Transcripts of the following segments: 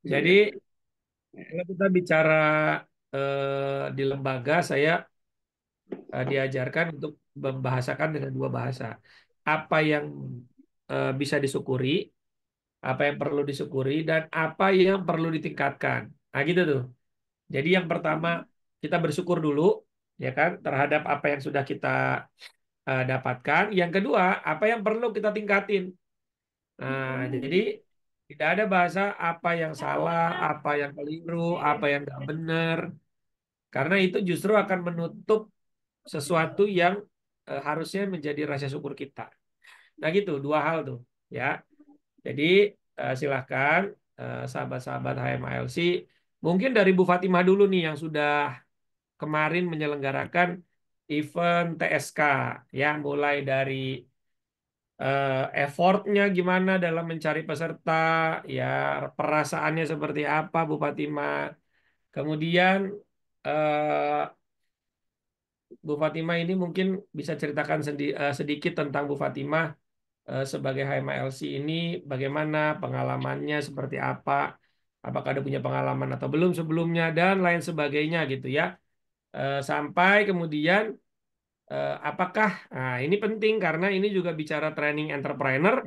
Jadi Iya. kalau kita bicara di lembaga, saya diajarkan untuk membahasakan dengan dua bahasa. Apa yang bisa disyukuri, apa yang perlu disyukuri, dan apa yang perlu ditingkatkan. Nah gitu tuh. Jadi yang pertama kita bersyukur dulu, ya kan, terhadap apa yang sudah kita dapatkan. Yang kedua, apa yang perlu kita tingkatin. Nah, jadi tidak ada bahasa apa yang salah, apa yang keliru, apa yang nggak benar, karena itu justru akan menutup sesuatu yang harusnya menjadi rasa syukur kita. Nah, gitu, dua hal tuh, ya. Jadi silahkan sahabat-sahabat HMALC, mungkin dari Bu Fatimah dulu nih yang sudah kemarin menyelenggarakan event TSK, ya, mulai dari effortnya gimana dalam mencari peserta, ya perasaannya seperti apa Bu Fatimah. Kemudian eh, Bu Fatimah ini mungkin bisa ceritakan sedikit tentang Bu Fatimah sebagai HMLC ini, bagaimana pengalamannya seperti apa, apakah ada punya pengalaman atau belum sebelumnya dan lain sebagainya gitu ya. Sampai kemudian apakah, nah ini penting karena ini juga bicara training entrepreneur,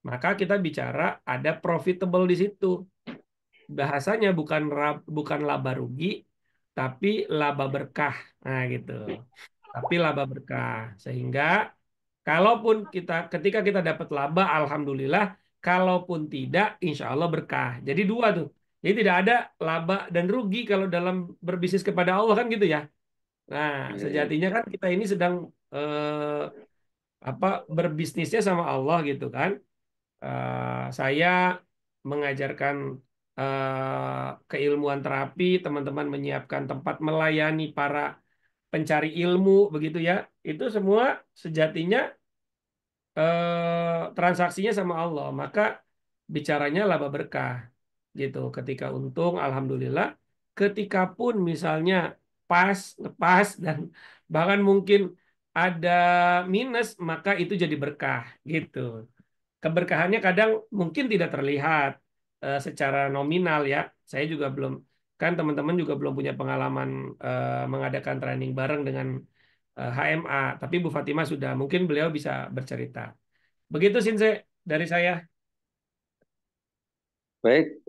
maka kita bicara ada profitable di situ. Bahasanya bukan laba rugi, tapi laba berkah. Nah gitu. Tapi laba berkah. Sehingga kalaupun ketika kita dapat laba, alhamdulillah. Kalaupun tidak, insya Allah berkah. Jadi dua tuh. Jadi tidak ada laba dan rugi kalau dalam berbisnis kepada Allah kan gitu ya. Nah, Iya, iya. sejatinya kan kita ini sedang apa berbisnisnya sama Allah gitu kan. Saya mengajarkan keilmuan terapi, teman-teman menyiapkan tempat melayani para pencari ilmu begitu ya. Itu semua sejatinya transaksinya sama Allah. Maka bicaranya laba berkah gitu. Ketika untung, alhamdulillah. Ketika pun misalnya pas, ngepas dan bahkan mungkin ada minus, maka itu jadi berkah gitu. Keberkahannya kadang mungkin tidak terlihat secara nominal ya. Saya juga belum, kan teman-teman juga belum punya pengalaman mengadakan training bareng dengan HMA, tapi Bu Fatimah sudah, mungkin beliau bisa bercerita. Begitu Sinse dari saya. Baik,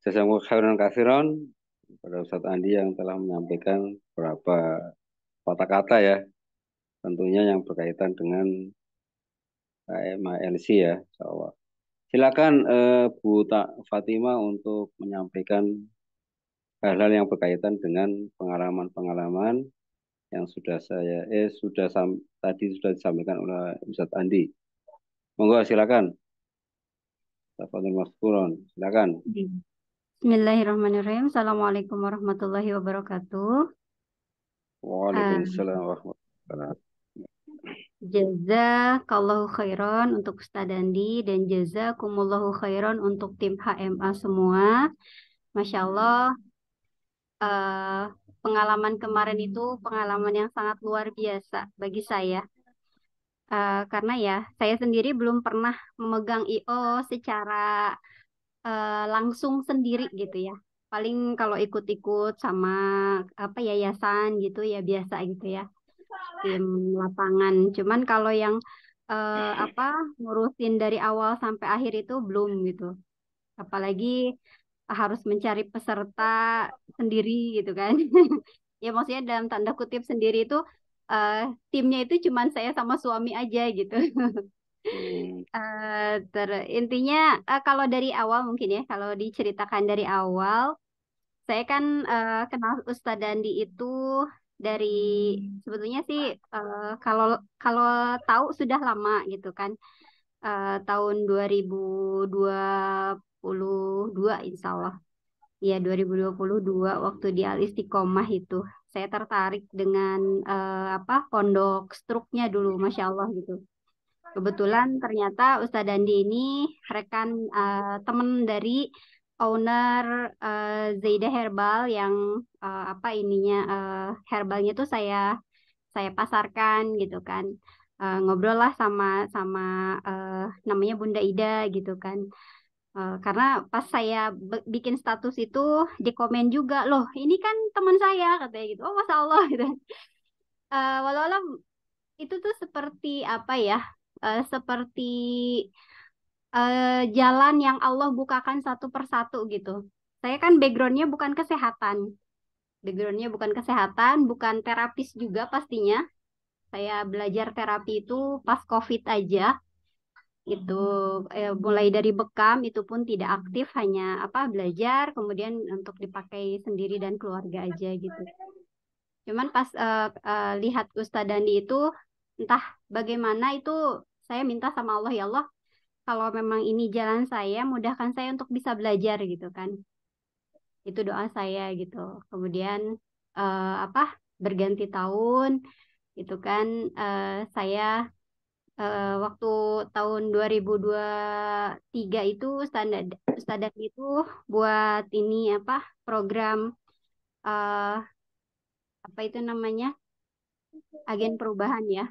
jazakumullah khairan katsiran pada Ustadz Andi yang telah menyampaikan beberapa kata-kata ya, tentunya yang berkaitan dengan MALC ya, insya Allah. Silakan Bu Fatima untuk menyampaikan hal-hal yang berkaitan dengan pengalaman-pengalaman yang tadi sudah disampaikan oleh Ustadz Andi. Monggo silakan. Tafadhol Maskuron. Silakan. Bismillahirrahmanirrahim. Assalamualaikum warahmatullahi wabarakatuh. Eh, Waalaikumsalam warahmatullahi wabarakatuh. Jazakallahu khairan untuk Ustadz Dandi dan jazakumullahu khairan untuk tim HMA semua. Masya Allah, eh, pengalaman kemarin itu pengalaman yang sangat luar biasa bagi saya. Karena ya, saya sendiri belum pernah memegang IO secara langsung sendiri gitu ya. Paling kalau ikut-ikut sama apa yayasan gitu ya biasa gitu ya, tim lapangan. Cuman kalau yang apa ngurusin dari awal sampai akhir itu belum gitu. Apalagi harus mencari peserta sendiri gitu kan. Ya maksudnya dalam tanda kutip sendiri itu eh, timnya itu cuman saya sama suami aja gitu. Hmm, Intinya kalau dari awal mungkin ya, kalau diceritakan dari awal, saya kan kenal Ustadz Dandi itu dari sebetulnya sih kalau kalau tahu sudah lama gitu kan. Tahun 2022 insya Allah. Ya 2022 waktu di Al Istiqomah itu saya tertarik dengan apa pondok struknya dulu, Masya Allah gitu. Kebetulan ternyata Ustadz Dandi ini rekan teman dari owner Zaida Herbal yang apa ininya herbalnya tuh saya pasarkan gitu kan. Ngobrol lah sama sama namanya Bunda Ida gitu kan. Karena pas saya bikin status itu di komen juga, loh ini kan teman saya katanya gitu. Oh Masya Allah gitu. Walau itu tuh seperti apa ya? Seperti jalan yang Allah bukakan satu persatu gitu. Saya kan backgroundnya bukan kesehatan. Backgroundnya bukan kesehatan, bukan terapis juga pastinya. Saya belajar terapi itu pas COVID aja gitu. Mulai dari bekam itu pun tidak aktif, hanya apa belajar, kemudian untuk dipakai sendiri dan keluarga aja gitu. Cuman pas lihat Ustadz Dandi itu, entah bagaimana itu saya minta sama Allah, ya Allah, kalau memang ini jalan saya, mudahkan saya untuk bisa belajar gitu kan. Itu doa saya gitu. Kemudian apa berganti tahun itu kan, saya waktu tahun 2023 itu standar itu buat ini apa program eh, apa itu namanya agen perubahan ya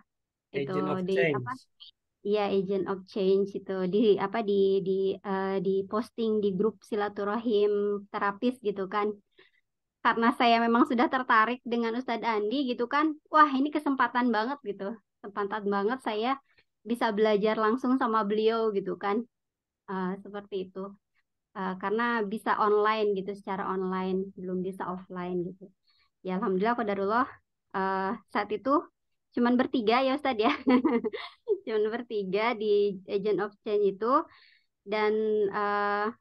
itu Agent of di apa Change. ya agent of change itu apa di posting di grup silaturahim terapis gitu kan, karena saya memang sudah tertarik dengan Ustadz Andi gitu kan, wah ini kesempatan banget gitu, kesempatan banget saya bisa belajar langsung sama beliau gitu kan. Seperti itu. Karena bisa online gitu, secara online belum bisa offline gitu. Ya alhamdulillah qadarullah, saat itu cuman bertiga ya Ustadz ya. Cuman bertiga di Agent of Change itu, dan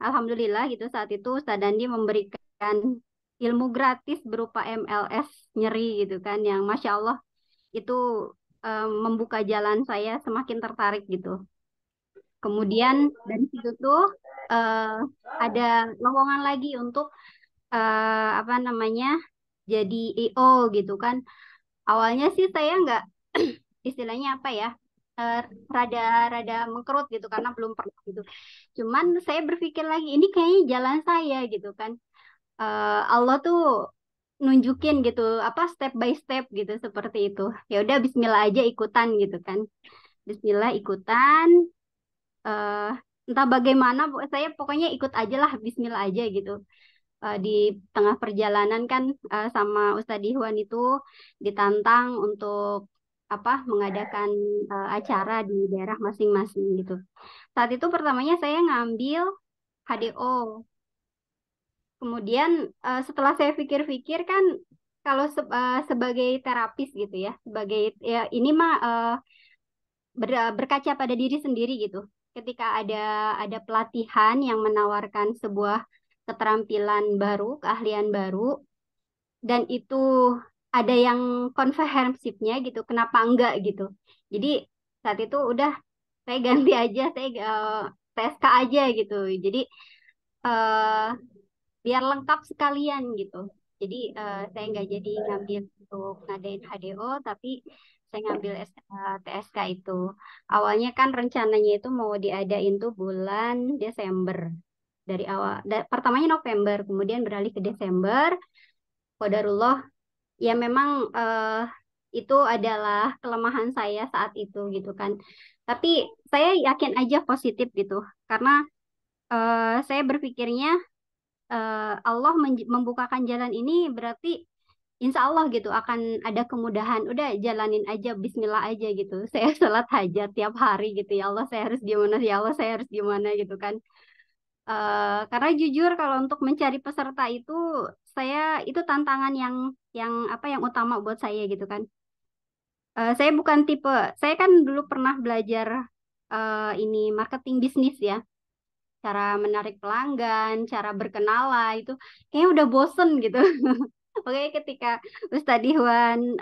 alhamdulillah gitu saat itu Ustadz Dandi memberikan ilmu gratis berupa MLS nyeri gitu kan, yang Masya Allah itu membuka jalan saya semakin tertarik gitu. Kemudian dari situ tuh eh, ada lowongan lagi untuk apa namanya jadi IO gitu kan. Awalnya sih saya nggak istilahnya apa ya, eh, rada rada mengkerut gitu karena belum pernah gitu. Cuman saya berpikir lagi ini kayaknya jalan saya gitu kan. Allah tuh nunjukin gitu apa step by step gitu seperti itu. Ya udah Bismillah aja ikutan gitu kan. Bismillah ikutan, eh, entah bagaimana saya pokoknya ikut aja lah Bismillah aja gitu. Di tengah perjalanan kan sama Ustadz Ikhwan itu ditantang untuk apa mengadakan acara di daerah masing-masing gitu. Saat itu pertamanya saya ngambil HDO. Kemudian setelah saya pikir-pikir kan kalau sebagai terapis gitu ya, sebagai ya ini mah berkaca pada diri sendiri gitu. Ketika ada pelatihan yang menawarkan sebuah keterampilan baru, keahlian baru, dan itu ada yang komprehensifnya gitu, kenapa enggak gitu. Jadi saat itu udah saya ganti aja, saya TSK aja gitu. Jadi eh, biar lengkap sekalian gitu. Jadi saya nggak jadi ngambil untuk ngadain HDO, tapi saya ngambil TSK itu. Awalnya kan rencananya itu mau diadain tuh bulan Desember. Dari awal, pertamanya November, kemudian beralih ke Desember. Qadarullah, ya memang itu adalah kelemahan saya saat itu gitu kan. Tapi saya yakin aja positif gitu, karena saya berpikirnya Allah membukakan jalan ini berarti insya Allah gitu akan ada kemudahan. Udah jalanin aja, Bismillah aja gitu. Saya sholat hajat tiap hari gitu, ya Allah saya harus di mana, ya Allah saya harus di mana gitu kan. Karena jujur kalau untuk mencari peserta itu saya itu tantangan yang apa yang utama buat saya gitu kan. Saya bukan tipe, saya kan dulu pernah belajar ini marketing bisnis ya, cara menarik pelanggan, cara berkenalan itu kayaknya udah bosen gitu. Oke, ketika Ustadz Ihwan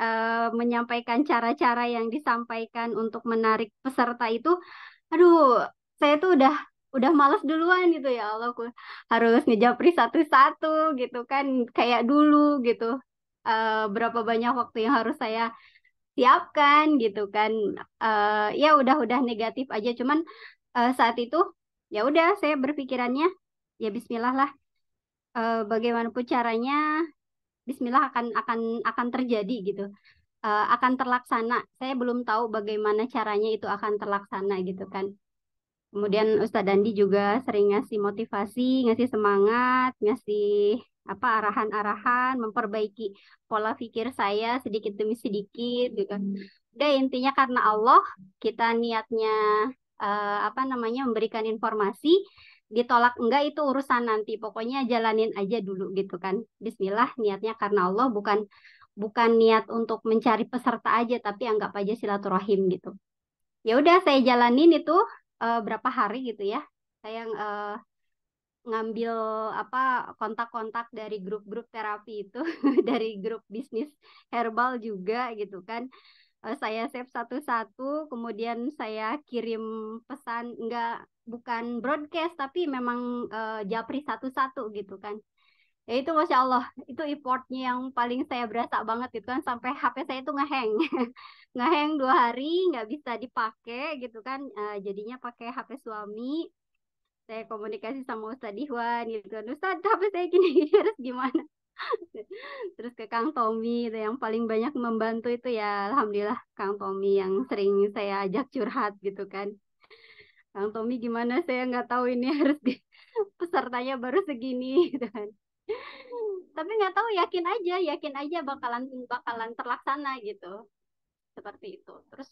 menyampaikan cara-cara yang disampaikan untuk menarik peserta itu, aduh, saya tuh udah malas duluan gitu, ya Allah, aku harus ngejapri satu-satu gitu kan, kayak dulu gitu. Berapa banyak waktu yang harus saya siapkan gitu kan. Ya udah negatif aja, cuman saat itu ya udah saya berpikirannya ya Bismillah lah. Bagaimanapun caranya Bismillah akan terjadi gitu. Akan terlaksana. Saya belum tahu bagaimana caranya itu akan terlaksana gitu kan. Kemudian Ustadz Dandi juga sering ngasih motivasi, ngasih semangat, ngasih apa arahan-arahan, memperbaiki pola pikir saya sedikit demi sedikit gitu. Udah intinya karena Allah, kita niatnya apa namanya memberikan informasi, ditolak enggak itu urusan nanti. Pokoknya jalanin aja dulu gitu kan. Bismillah, niatnya karena Allah, bukan bukan niat untuk mencari peserta aja, tapi anggap aja silaturahim gitu. Ya udah saya jalanin itu berapa hari gitu ya. Saya ngambil apa kontak-kontak dari grup-grup terapi itu, dari grup bisnis herbal juga gitu kan. Saya save satu-satu, kemudian saya kirim pesan, enggak, bukan broadcast tapi memang japri satu-satu gitu kan. Ya itu Masya Allah, itu effortnya yang paling saya berasa banget gitu kan, sampai HP saya itu ngehang. Ngehang 2 hari, nggak bisa dipakai gitu kan. Jadinya pakai HP suami, saya komunikasi sama Ustadz Ikhwan gitu kan. Ustadz, HP saya gini, harus gimana? Terus ke Kang Tommy itu yang paling banyak membantu itu ya, Alhamdulillah Kang Tommy yang sering saya ajak curhat gitu kan. Kang Tommy gimana, saya nggak tahu ini harus pesertanya baru segini gitu kan. Tapi nggak tahu, yakin aja bakalan bakalan terlaksana gitu, seperti itu. Terus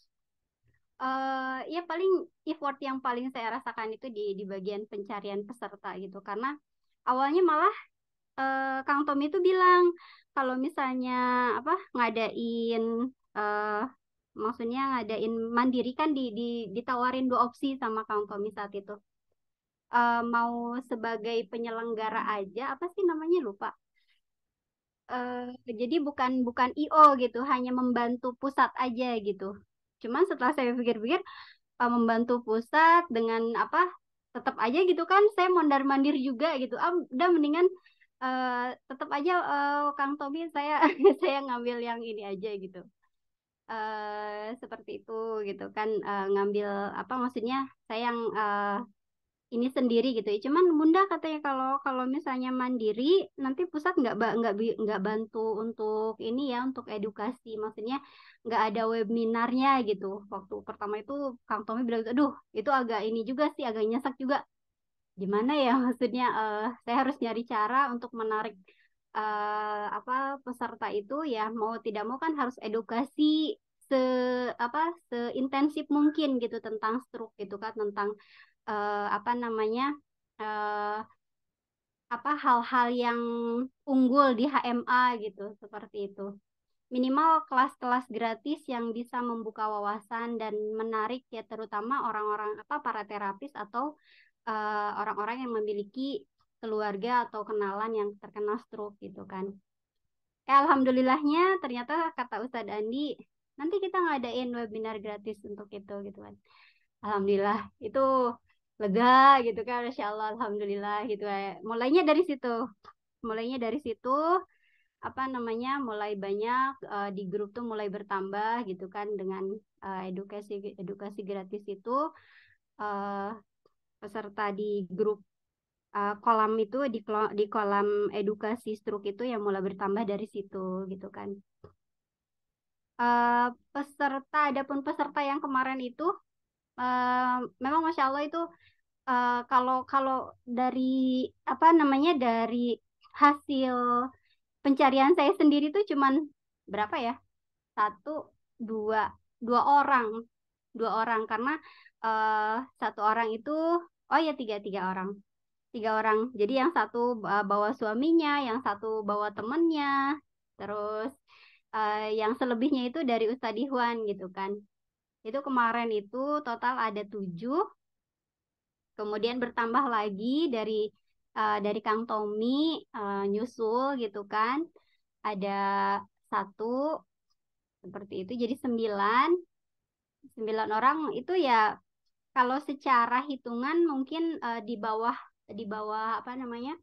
ya paling effort yang paling saya rasakan itu di bagian pencarian peserta gitu, karena awalnya malah Kang Tommy itu bilang kalau misalnya apa ngadain eh maksudnya ngadain mandiri kan ditawarin 2 opsi sama Kang Tommy saat itu. Mau sebagai penyelenggara aja, apa sih namanya, lupa. Jadi bukan bukan IO gitu, hanya membantu pusat aja gitu. Cuman setelah saya pikir-pikir, membantu pusat dengan apa, tetap aja gitu kan saya mondar-mandir juga gitu. Udah mendingan tetap aja Kang Tobi, saya saya ngambil yang ini aja gitu. Seperti itu gitu kan. Ngambil apa maksudnya, saya yang ini sendiri gitu ya. Cuman Bunda katanya kalau kalau misalnya mandiri nanti pusat nggak bantu untuk ini ya, untuk edukasi. Maksudnya nggak ada webinarnya gitu. Waktu pertama itu Kang Tommy bilang, aduh itu agak ini juga sih, agak nyesek juga. Gimana ya maksudnya, saya harus nyari cara untuk menarik apa peserta itu ya, mau tidak mau kan harus edukasi se apa seintensif mungkin gitu tentang stroke gitu kan, tentang apa namanya, eh, apa hal-hal yang unggul di HMA gitu, seperti itu. Minimal kelas-kelas gratis yang bisa membuka wawasan dan menarik ya, terutama orang-orang apa para terapis atau orang-orang yang memiliki keluarga atau kenalan yang terkena stroke gitu kan. Alhamdulillahnya ternyata kata Ustadz Andi, nanti kita ngadain webinar gratis untuk itu gitu kan. Alhamdulillah itu lega gitu kan, Masya Allah, Alhamdulillah gitu ya. Mulainya dari situ apa namanya, mulai banyak di grup tuh mulai bertambah gitu kan, dengan edukasi edukasi gratis itu, eh, peserta di grup kolam itu, di kolam edukasi stroke itu yang mulai bertambah dari situ gitu kan. Eh, adapun peserta yang kemarin itu memang Masya Allah itu, kalau kalau dari apa namanya, dari hasil pencarian saya sendiri tuh cuman berapa ya, satu, dua, dua orang, karena eh, satu orang itu, oh ya, tiga orang, jadi yang satu bawa suaminya, yang satu bawa temennya, terus yang selebihnya itu dari Ustadz Ihwan gitu kan. Itu kemarin itu total ada 7, kemudian bertambah lagi dari Kang Tommy, nyusul gitu kan. Ada 1, seperti itu, jadi 9. 9 orang itu ya, kalau secara hitungan mungkin di bawah apa namanya,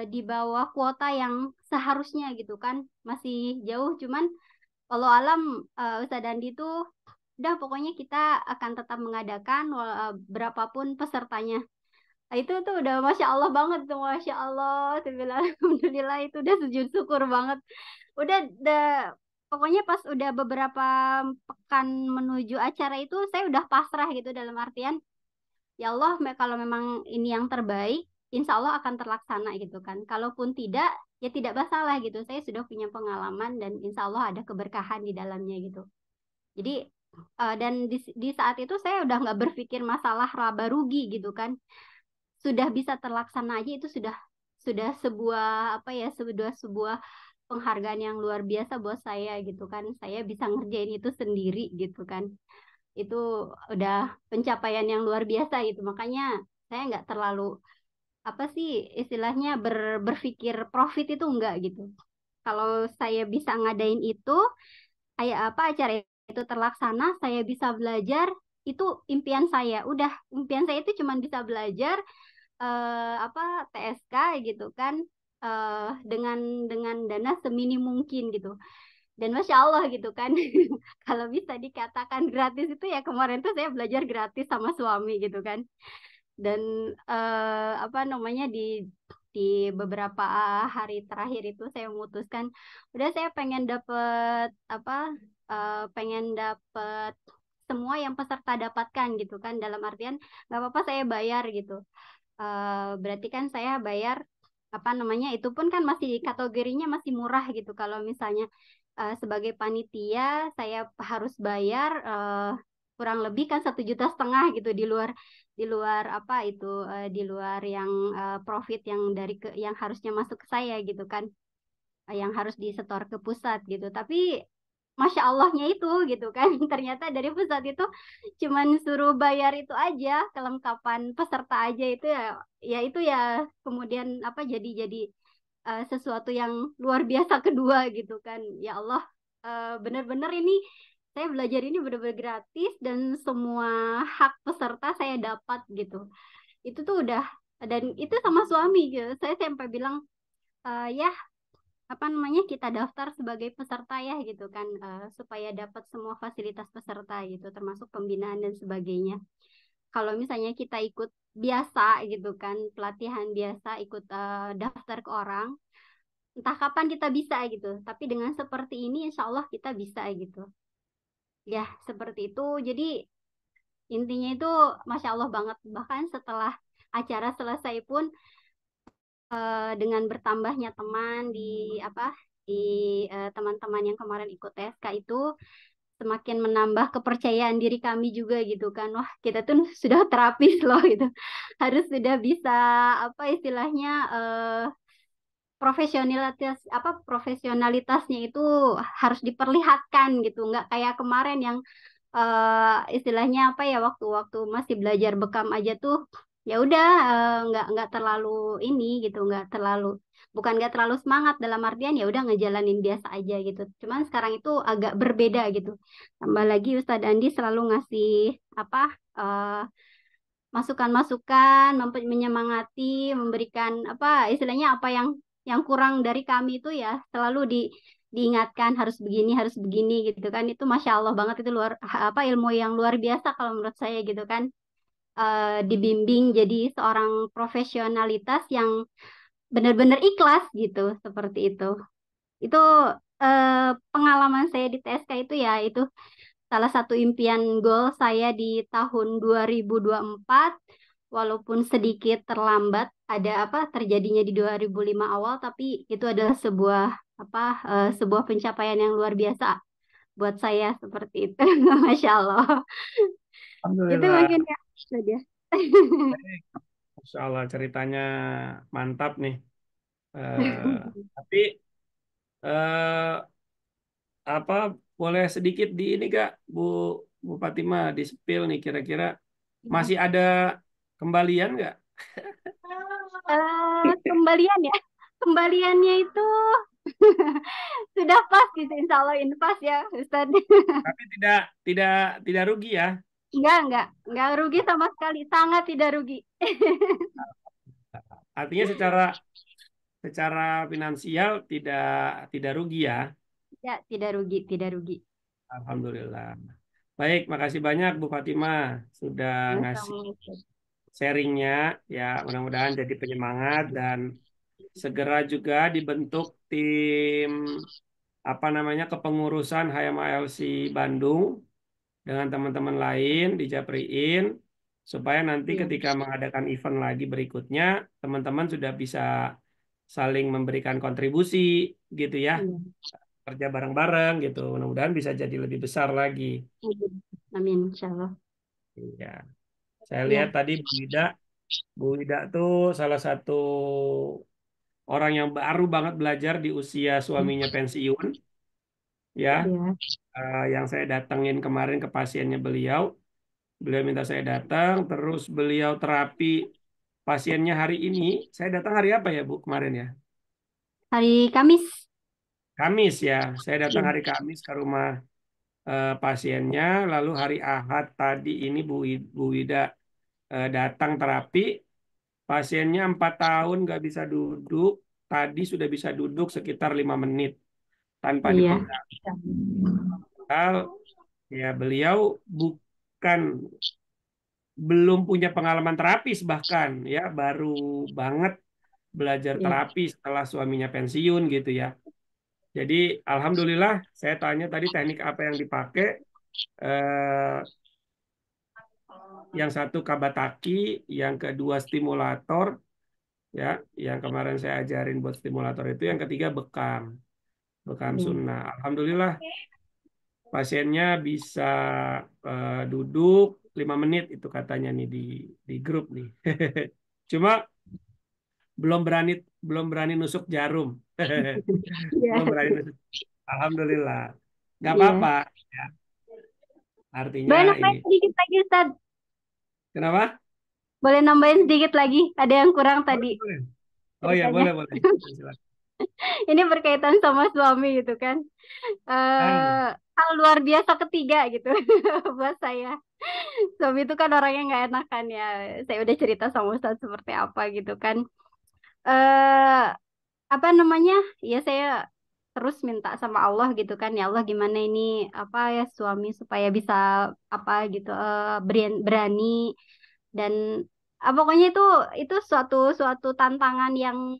di bawah kuota yang seharusnya gitu kan, masih jauh. Cuman kalau alam, Ustadz Dandi tuh udah pokoknya kita akan tetap mengadakan berapapun pesertanya. Nah, itu tuh udah Masya Allah banget tuh, Masya Allah. Saya bilang, Alhamdulillah, itu udah sujud syukur banget. Udah, pokoknya pas udah beberapa pekan menuju acara itu, saya udah pasrah gitu, dalam artian ya Allah, kalau memang ini yang terbaik, insya Allah akan terlaksana gitu kan. Kalaupun tidak, ya tidak masalah gitu. Saya sudah punya pengalaman dan insya Allah ada keberkahan di dalamnya gitu. Jadi dan di saat itu saya udah nggak berpikir masalah laba rugi gitu kan. Sudah bisa terlaksana aja itu sudah sebuah apa ya, sudah sebuah penghargaan yang luar biasa buat saya gitu kan. Saya bisa ngerjain itu sendiri gitu kan. Itu udah pencapaian yang luar biasa gitu. Makanya saya nggak terlalu apa sih istilahnya berpikir profit itu enggak gitu. Kalau saya bisa ngadain itu, kayak apa acara itu terlaksana, saya bisa belajar, itu impian saya. Udah, impian saya itu cuma bisa belajar apa TSK gitu kan dengan dana seminim mungkin gitu. Dan masya Allah gitu kan, kalau bisa dikatakan gratis itu ya kemarin tuh saya belajar gratis sama suami gitu kan. Dan apa namanya di beberapa hari terakhir itu saya memutuskan udah saya pengen dapet apa pengen dapet semua yang peserta dapatkan gitu kan, dalam artian nggak apa-apa saya bayar gitu. Berarti kan saya bayar apa namanya itu pun kan masih kategorinya masih murah gitu. Kalau misalnya sebagai panitia saya harus bayar kurang lebih kan 1,5 juta gitu, di luar apa itu di luar yang profit yang yang harusnya masuk ke saya gitu kan, yang harus disetor ke pusat gitu. Tapi Masya Allahnya itu gitu kan, ternyata dari pusat itu cuman suruh bayar itu aja, kelengkapan peserta aja itu ya, ya itu ya kemudian apa jadi sesuatu yang luar biasa kedua gitu kan. Ya Allah, benar-benar ini saya belajar ini benar-benar gratis dan semua hak peserta saya dapat gitu. Itu tuh udah, dan itu sama suami gitu. Saya sampai bilang ya apa namanya kita daftar sebagai peserta ya gitu kan, supaya dapat semua fasilitas peserta gitu termasuk pembinaan dan sebagainya. Kalau misalnya kita ikut biasa gitu kan, pelatihan biasa ikut daftar ke orang, entah kapan kita bisa gitu, tapi dengan seperti ini insya Allah kita bisa gitu ya, seperti itu. Jadi intinya itu Masya Allah banget, bahkan setelah acara selesai pun dengan bertambahnya teman di apa di teman-teman yang kemarin ikut TSK itu semakin menambah kepercayaan diri kami juga gitu kan. Wah, kita tuh sudah terapis loh gitu. Harus sudah bisa apa istilahnya profesionalitasnya itu harus diperlihatkan gitu. Nggak kayak kemarin yang istilahnya apa ya, waktu-waktu masih belajar bekam aja tuh ya udah nggak terlalu ini gitu, nggak terlalu, bukan nggak terlalu semangat dalam artian ya udah ngejalanin biasa aja gitu. Cuman sekarang itu agak berbeda gitu. Tambah lagi Ustadz Andi selalu ngasih apa eh, masukan-masukan, menyemangati, memberikan apa istilahnya apa yang kurang dari kami itu ya selalu diingatkan harus begini gitu kan. Itu Masya Allah banget, itu luar apa ilmu yang luar biasa kalau menurut saya gitu kan. Dibimbing jadi seorang profesionalitas yang benar-benar ikhlas gitu, seperti itu. Itu pengalaman saya di TSK itu ya, itu salah satu impian goal saya di tahun 2024, walaupun sedikit terlambat ada apa terjadinya di 2005 awal, tapi itu adalah sebuah apa sebuah pencapaian yang luar biasa buat saya, seperti itu. Masya Allah. Itu Alhamdulillah. mungkin ya sudah. Baik. Masya Allah ceritanya mantap nih. Eh, tapi eh, apa boleh sedikit di ini gak Bu Bu Fatima di spill nih kira-kira masih ada kembalian nggak? Kembalian ya, kembaliannya itu sudah pas gitu, insya Allah pas ya Ustaz. Tapi tidak tidak rugi ya. Enggak rugi sama sekali, sangat tidak rugi. Artinya secara secara finansial tidak tidak rugi ya. Ya, tidak rugi, tidak rugi. Alhamdulillah. Baik, makasih banyak Bu Fatimah sudah ngasih Assalamualaikum. sharingnya ya. Mudah-mudahan jadi penyemangat dan segera juga dibentuk tim apa namanya kepengurusan HMALC Bandung dengan teman-teman lain di Japriin supaya nanti Iya. ketika mengadakan event lagi berikutnya, teman-teman sudah bisa saling memberikan kontribusi gitu ya, Iya. kerja bareng-bareng gitu. Mudah-mudahan bisa jadi lebih besar lagi. Amin, insya Allah. Iya. Saya lihat Ya, tadi Bu Wida tuh salah satu orang yang baru banget belajar di usia suaminya pensiun, ya. ya. Yang saya datengin kemarin ke pasiennya beliau, beliau minta saya datang, terus beliau terapi pasiennya hari ini. Saya datang hari apa ya Bu kemarin ya? Hari Kamis. Kamis ya. Saya datang Ya, hari Kamis ke rumah pasiennya, lalu hari Ahad tadi ini Bu Wida datang terapi. Pasiennya 4 tahun nggak bisa duduk, tadi sudah bisa duduk sekitar 5 menit tanpa iya, dipegang. Padahal ya beliau bukan belum punya pengalaman terapis bahkan ya baru banget belajar iya, terapi setelah suaminya pensiun gitu ya. Jadi alhamdulillah saya tanya tadi teknik apa yang dipakai. Eh, yang satu Kabataki, yang kedua stimulator ya, yang kemarin saya ajarin buat stimulator itu, yang ketiga bekam iya. sunnah. Alhamdulillah pasiennya bisa duduk 5 menit itu katanya nih di grup nih. Cuma belum berani belum berani nusuk jarum. Iya, Belum berani nusuk. Alhamdulillah. Nggak apa-apa. iya. Ya. Artinya Boleh ini. nambahin sedikit lagi, Ustaz? Kenapa? Boleh nambahin sedikit lagi? Ada yang kurang Boleh, tadi boleh. Oh ya, ceritanya. boleh, boleh. Silakan. Ini berkaitan sama suami gitu kan. Ah, Hal luar biasa ketiga gitu buat saya. Suami itu kan orangnya nggak enakan ya. Saya udah cerita sama Ustaz seperti apa gitu kan. eh Apa namanya? Ya saya terus minta sama Allah gitu kan. Ya Allah gimana ini apa ya suami supaya bisa apa gitu berani dan pokoknya itu suatu suatu tantangan yang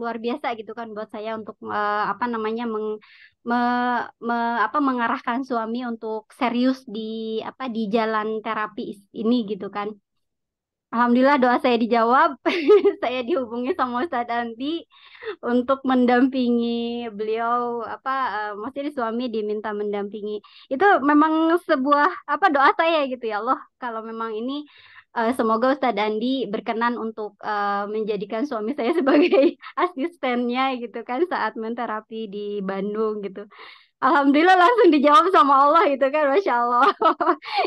luar biasa gitu kan buat saya untuk apa namanya apa mengarahkan suami untuk serius di apa di jalan terapi ini gitu kan. Alhamdulillah doa saya dijawab. Saya dihubungi sama Ustadz Andi untuk mendampingi beliau apa maksudnya suami diminta mendampingi. Itu memang sebuah apa doa saya gitu ya Allah kalau memang ini semoga Ustadz Andi berkenan untuk menjadikan suami saya sebagai asistennya gitu kan saat menterapi di Bandung gitu. Alhamdulillah langsung dijawab sama Allah itu kan Masya Allah.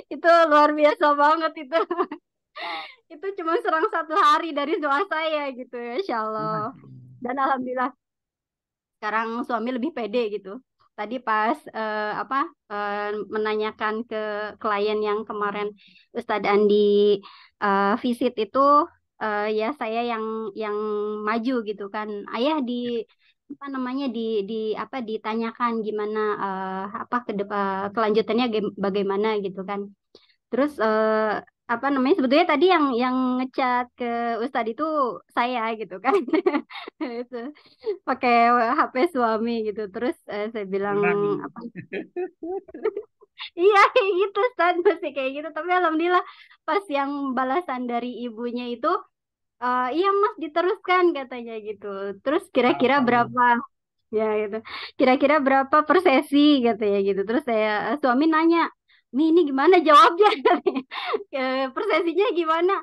Itu luar biasa banget itu. Itu cuma serang 1 hari dari doa saya gitu ya, Insya Allah. Dan alhamdulillah sekarang suami lebih pede gitu. Tadi pas apa menanyakan ke klien yang kemarin Ustadz Andi visit itu ya saya yang maju gitu kan. Ayah di apa namanya di apa ditanyakan gimana apa kelanjutannya bagaimana gitu kan. Terus apa namanya sebetulnya tadi yang ngechat ke Ustadz itu saya gitu kan. Itu pakai HP suami gitu. Terus saya bilang benar nih. apa? Iya kayak gitu Ustadz masih kayak gitu. Tapi alhamdulillah pas yang balasan dari ibunya itu iya Mas diteruskan katanya gitu. Terus kira-kira Alhamdulillah. berapa ya gitu. Kira-kira berapa per sesi katanya gitu. Terus saya suami nanya, ini gimana jawabnya? Persesinya gimana?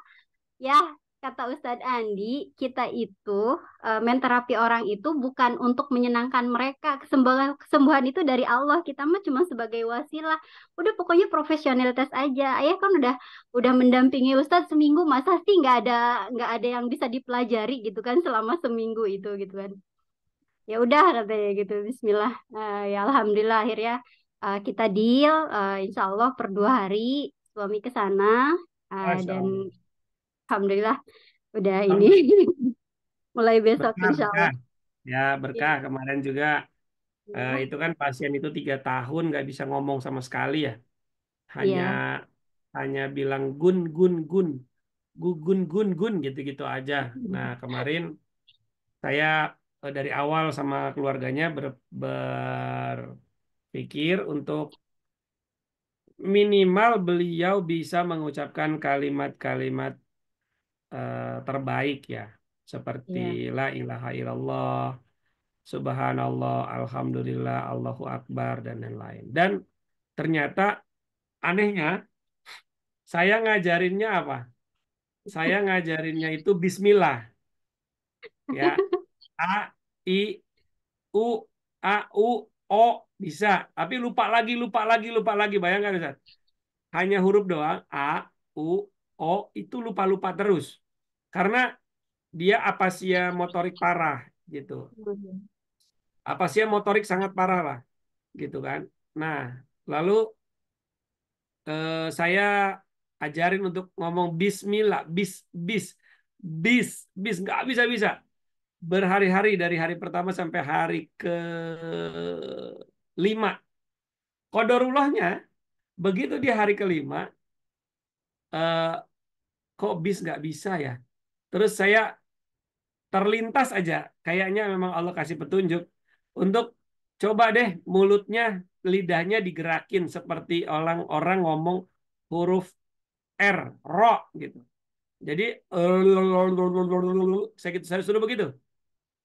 Ya, kata Ustadz Andi, kita itu menterapi orang itu bukan untuk menyenangkan mereka. Kesembuhan itu dari Allah. Kita mah cuma sebagai wasilah. Udah pokoknya profesionalitas aja. Ayah kan udah mendampingi Ustadz seminggu, masa sih nggak ada yang bisa dipelajari gitu kan selama seminggu itu gitu kan. Ya udah katanya gitu. Bismillah. Ya Alhamdulillah akhirnya kita deal. Insya Allah per 2 hari suami ke sana. Masya Dan Allah. Alhamdulillah udah ini Alhamdulillah. mulai besok Berkah, insya berkah. Allah. Ya, berkah. Iya, Kemarin juga iya, itu kan pasien itu 3 tahun nggak bisa ngomong sama sekali ya. Hanya iya, hanya bilang gun gun gun, gun gun gun gitu-gitu aja. Nah, kemarin saya dari awal sama keluarganya berpikir untuk minimal beliau bisa mengucapkan kalimat-kalimat terbaik ya, seperti Iya. la ilaha illallah, subhanallah, alhamdulillah, Allahu akbar dan lain-lain. Dan ternyata anehnya saya ngajarinnya apa? Saya ngajarinnya itu bismillah ya. A I U A U O bisa, tapi lupa lagi. Bayangkan Ustaz. Hanya huruf doang A U O itu lupa-lupa terus. Karena dia apasia motorik parah gitu. Apasia motorik sangat parah lah gitu kan. Nah, lalu saya ajarin untuk ngomong bismillah, bis, bis, bis, nggak bisa-bisa. Berhari-hari dari hari pertama sampai hari ke 5. Qadarullahnya, begitu di hari kelima, eh, kok bis nggak bisa ya? Terus saya terlintas aja, kayaknya memang Allah kasih petunjuk untuk coba deh mulutnya, lidahnya digerakin seperti orang-orang ngomong huruf R, ro gitu. Jadi saya suruh begitu,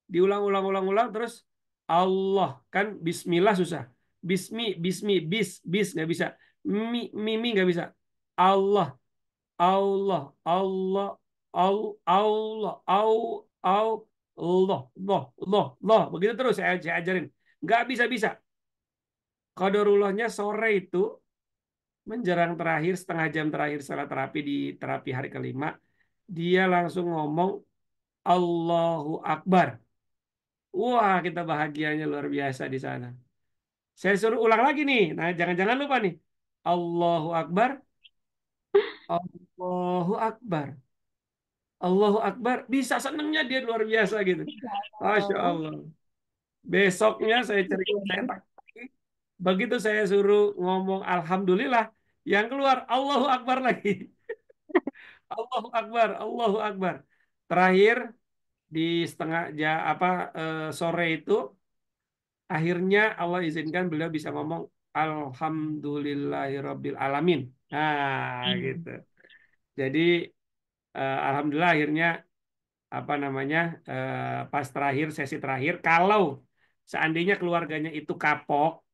diulang-ulang-ulang-ulang terus Allah kan Bismillah susah, bis nggak bisa, mimi nggak bisa, Allah Allah Allah Allah Allah begitu terus saya ajarin, nggak bisa. Qadarullahnya sore itu menjelang terakhir setengah jam terakhir setelah terapi di terapi hari kelima, dia langsung ngomong Allahu Akbar. Wah, kita bahagianya luar biasa di sana. Saya suruh ulang lagi nih. Nah, jangan-jangan lupa nih. Allahu Akbar, Allahu Akbar, Allahu Akbar. Bisa senengnya dia luar biasa gitu. Masya Oh. Allah. Besoknya saya cerita, saya tak. Begitu saya suruh ngomong Alhamdulillah, yang keluar Allahu Akbar lagi. Allahu Akbar, Allahu Akbar. Terakhir di setengah sore itu akhirnya Allah izinkan beliau bisa ngomong Alhamdulillahirabbil alamin. Nah, Hmm. gitu. Jadi alhamdulillah akhirnya apa namanya pas terakhir sesi terakhir kalau seandainya keluarganya itu kapok,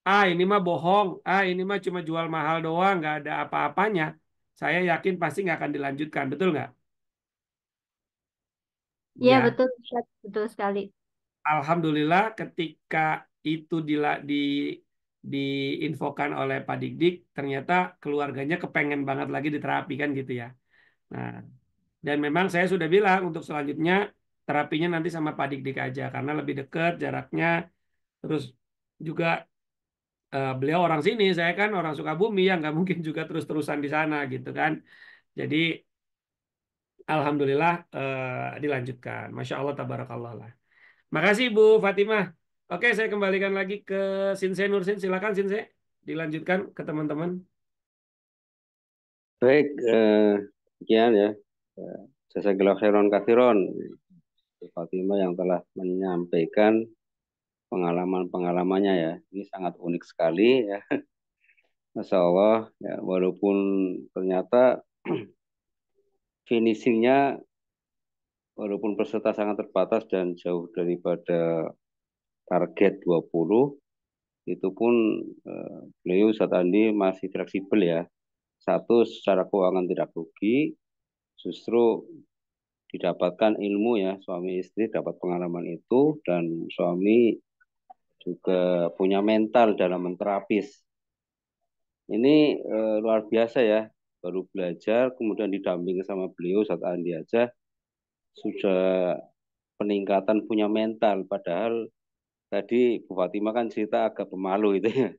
ini mah bohong, ini mah cuma jual mahal doang, nggak ada apa-apanya. Saya yakin pasti nggak akan dilanjutkan, betul nggak? Iya Ya. betul, Ustaz. Betul sekali. Alhamdulillah ketika itu diinfokan oleh Pak Dik-Dik, ternyata keluarganya kepengen banget lagi diterapi kan gitu ya. Nah, dan memang saya sudah bilang untuk selanjutnya terapinya nanti sama Pak Dik-Dik aja karena lebih dekat jaraknya. Terus juga beliau orang sini, saya kan orang Sukabumi ya nggak mungkin juga terus-terusan di sana gitu kan. Jadi Alhamdulillah dilanjutkan. Masya Allah, tabarakallah lah. Makasih Bu Fatimah. Oke, saya kembalikan lagi ke Sinse Nursin. Silakan Sinse, dilanjutkan ke teman-teman. Baik, sekian ya. Jazakallahu khairan katsiran Fatimah yang telah menyampaikan pengalaman-pengalamannya ya. Ini sangat unik sekali ya. Masya Allah ya, walaupun ternyata finishingnya walaupun peserta sangat terbatas dan jauh daripada target 20, itu pun beliau saat ini masih fleksibel ya. Satu, secara keuangan tidak rugi, justru didapatkan ilmu ya, suami istri dapat pengalaman itu, dan suami juga punya mental dalam menterapis. Ini luar biasa ya, baru belajar, kemudian didampingi sama beliau saat Andi aja, sudah peningkatan punya mental, padahal tadi Bu Fatimah kan cerita agak pemalu itu ya.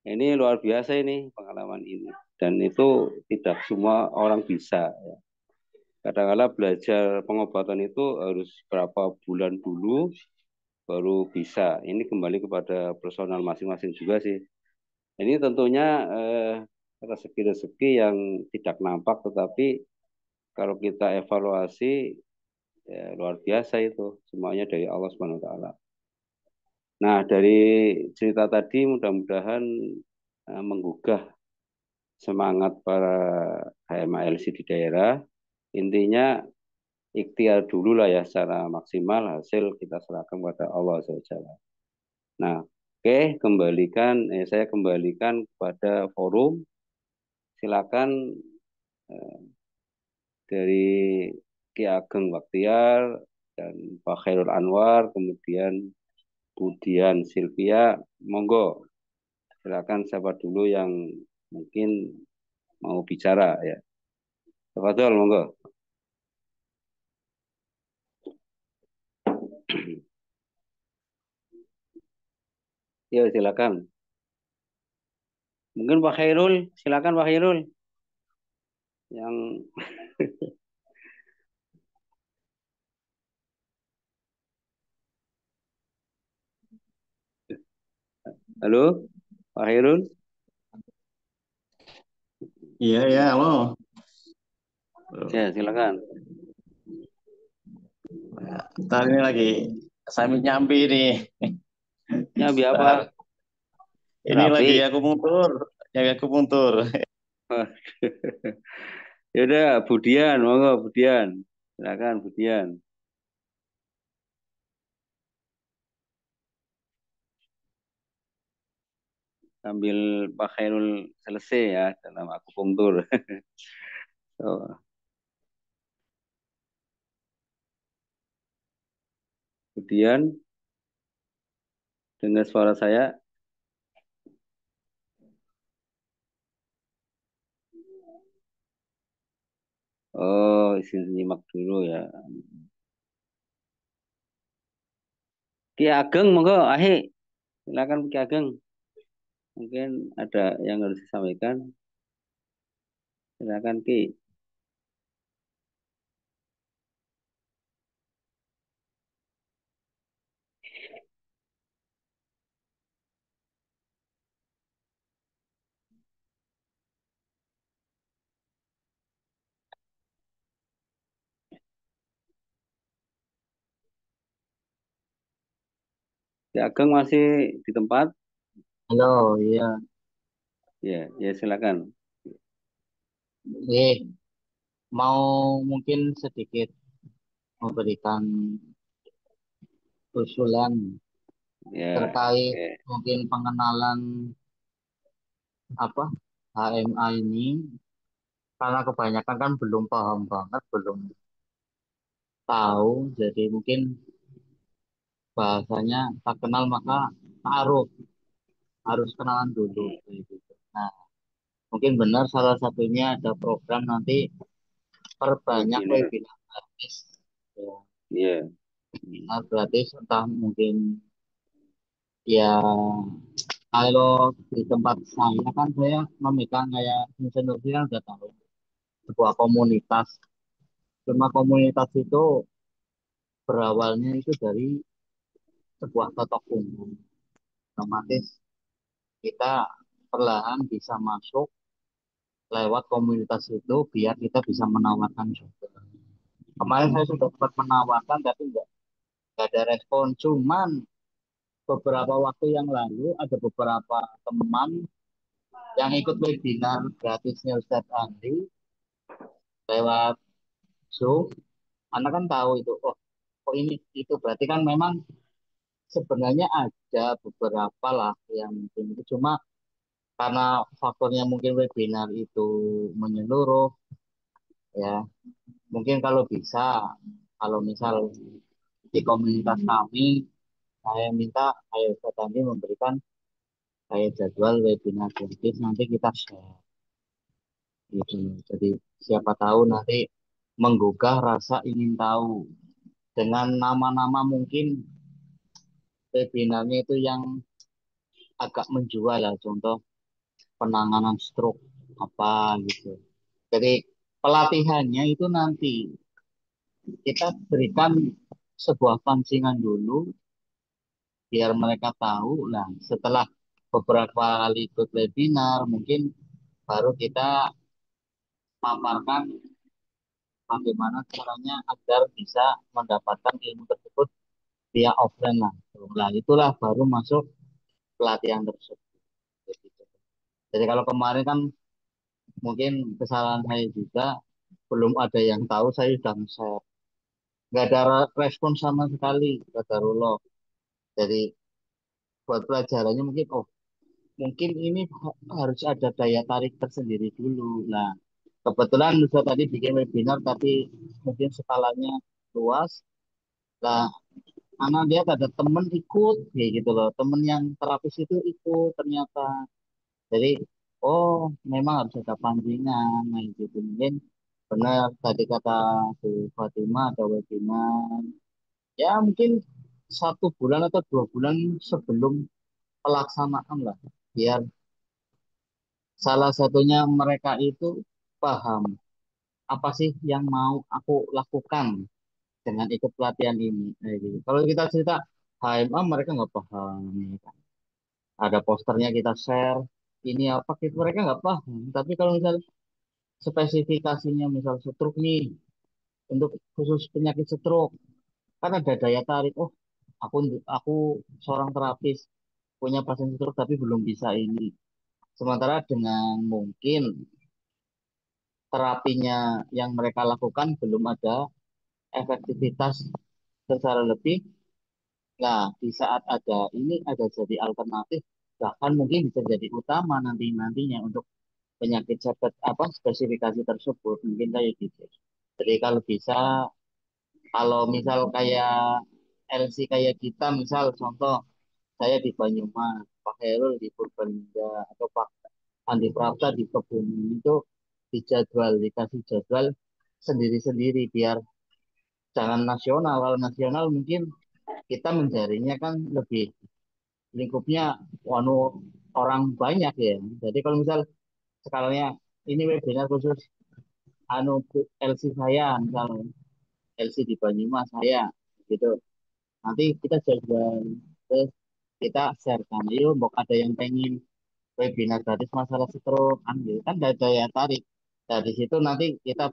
Ini luar biasa ini pengalaman ini. Dan itu tidak semua orang bisa. Ya. Kadang-kadang belajar pengobatan itu harus berapa bulan dulu baru bisa. Ini kembali kepada personal masing-masing juga sih. Ini tentunya rezeki-rezeki yang tidak nampak, tetapi kalau kita evaluasi ya, luar biasa itu. Semuanya dari Allah Subhanahu wa taala. Nah, dari cerita tadi mudah-mudahan menggugah semangat para HMALC di daerah. Intinya ikhtiar dulu lah ya secara maksimal, hasil kita serahkan kepada Allah SWT. Nah, oke, saya kembalikan kepada forum. Silakan dari Ki Ageng Baktiar dan Pak Khairul Anwar, kemudian Budian Silvia, monggo silakan siapa dulu yang mungkin mau bicara ya. Tafadhol, monggo. Ya, silakan. Mungkin Pak Khairul, silakan Pak Khairul yang halo, Pak Khairul. Iya, ya, halo. Ya, silakan. Ntar ini lagi sambil nyambi nih. Nyambi apa? Ntar. Ini lagi Rapi. aku muntur. Ya udah, Budian, monggo Budian. Silakan Budian. Sambil Pak Khairul selesai ya dalam akupunktur. So, Budian, dengar suara saya? Oh, izin nyimak dulu ya. Ki Ageng, monggo, Ahi. Silakan Ki Ageng. Mungkin ada yang harus disampaikan. Silakan Ki. Ki Ageng masih di tempat? Halo, iya. Ya, ya silakan. Mau mungkin sedikit memberikan usulan Ya, terkait oke. mungkin pengenalan apa HMA ini, karena kebanyakan kan belum paham banget, belum tahu, jadi mungkin bahasanya tak kenal maka taruh, harus kenalan dulu kayak gitu. Nah, mungkin benar salah satunya ada program nanti perbanyak Webinar. webinar gratis. Ya, Ya. webinar gratis entah mungkin ya, kalau di tempat saya kan saya memegang kayak insinyur kan udah tahu sebuah komunitas. Cuma komunitas itu berawalnya itu dari sebuah totok umum. Otomatis kita perlahan bisa masuk lewat komunitas itu biar kita bisa menawarkan juga. Kemarin saya sudah sempat menawarkan tapi nggak ada respon. Cuman beberapa waktu yang lalu ada beberapa teman yang ikut webinar gratisnya Ustadz Andi lewat Zoom. Anda kan tahu itu, oh ini itu berarti kan memang sebenarnya ada beberapa lah yang mungkin itu cuma karena faktornya mungkin webinar itu menyeluruh ya. Mungkin kalau bisa, kalau misal di komunitas kami, saya minta ayo tadi memberikan kayak jadwal webinar gratis nanti kita share gitu. Jadi siapa tahu nanti menggugah rasa ingin tahu dengan nama-nama mungkin webinarnya itu yang agak menjual lah, contoh penanganan stroke apa gitu. Jadi pelatihannya itu nanti kita berikan sebuah pancingan dulu biar mereka tahu. Nah, setelah beberapa kali ikut webinar, mungkin baru kita paparkan bagaimana caranya agar bisa mendapatkan ilmu tersebut via offline lah. Nah, itulah baru masuk pelatihan tersebut. Jadi kalau kemarin kan mungkin kesalahan saya juga belum ada yang tahu saya sudah nge-share. Nggak ada respon sama sekali, Qadarullah. Jadi buat pelajarannya mungkin, oh mungkin ini harus ada daya tarik tersendiri dulu. Nah, kebetulan Nusa tadi bikin webinar, tapi mungkin skalanya luas. Nah, Ana lihat ada temen ikut, kayak gitu loh. Temen yang terapis itu ikut ternyata. Jadi, oh memang harus ada pancingan. Nah, gitu. Mungkin benar tadi kata Bu Fatima ada webinar. Ya mungkin 1 bulan atau 2 bulan sebelum pelaksanaan lah. Biar salah satunya mereka itu paham apa sih yang mau aku lakukan dengan ikut pelatihan ini. Kayak gitu. Kalau kita cerita HMA mereka nggak paham. Ya kan. Ada posternya kita share. Ini apa gitu mereka nggak paham. Tapi kalau misal spesifikasinya misal stroke nih untuk khusus penyakit stroke kan ada daya tarik. Oh aku seorang terapis punya pasien stroke tapi belum bisa ini. Sementara dengan mungkin terapinya yang mereka lakukan belum ada efektivitas secara lebih. Nah, di saat ada ini ada jadi alternatif, bahkan mungkin bisa jadi utama nantinya untuk penyakit apa spesifikasi tersebut mungkin kayak gitu. Jadi kalau bisa, kalau misal kayak LC kayak kita, misal contoh saya di Banyumas, Pak Herul di Purbalingga, atau Pak Andi Prapta di Kebumen itu dijadwal, dikasih jadwal sendiri-sendiri biar jangan nasional. Kalau nasional mungkin kita menjaringnya kan lebih lingkupnya wanu orang banyak ya. Jadi kalau misal skalanya ini webinar khusus anu LC saya, misal LC di Banyumas saya gitu. Nanti kita jadwal terus kita share kan. Yuk, mau ada yang pengen webinar gratis masalah stroke kan gitu kan ada daya tarik. Dari situ nanti kita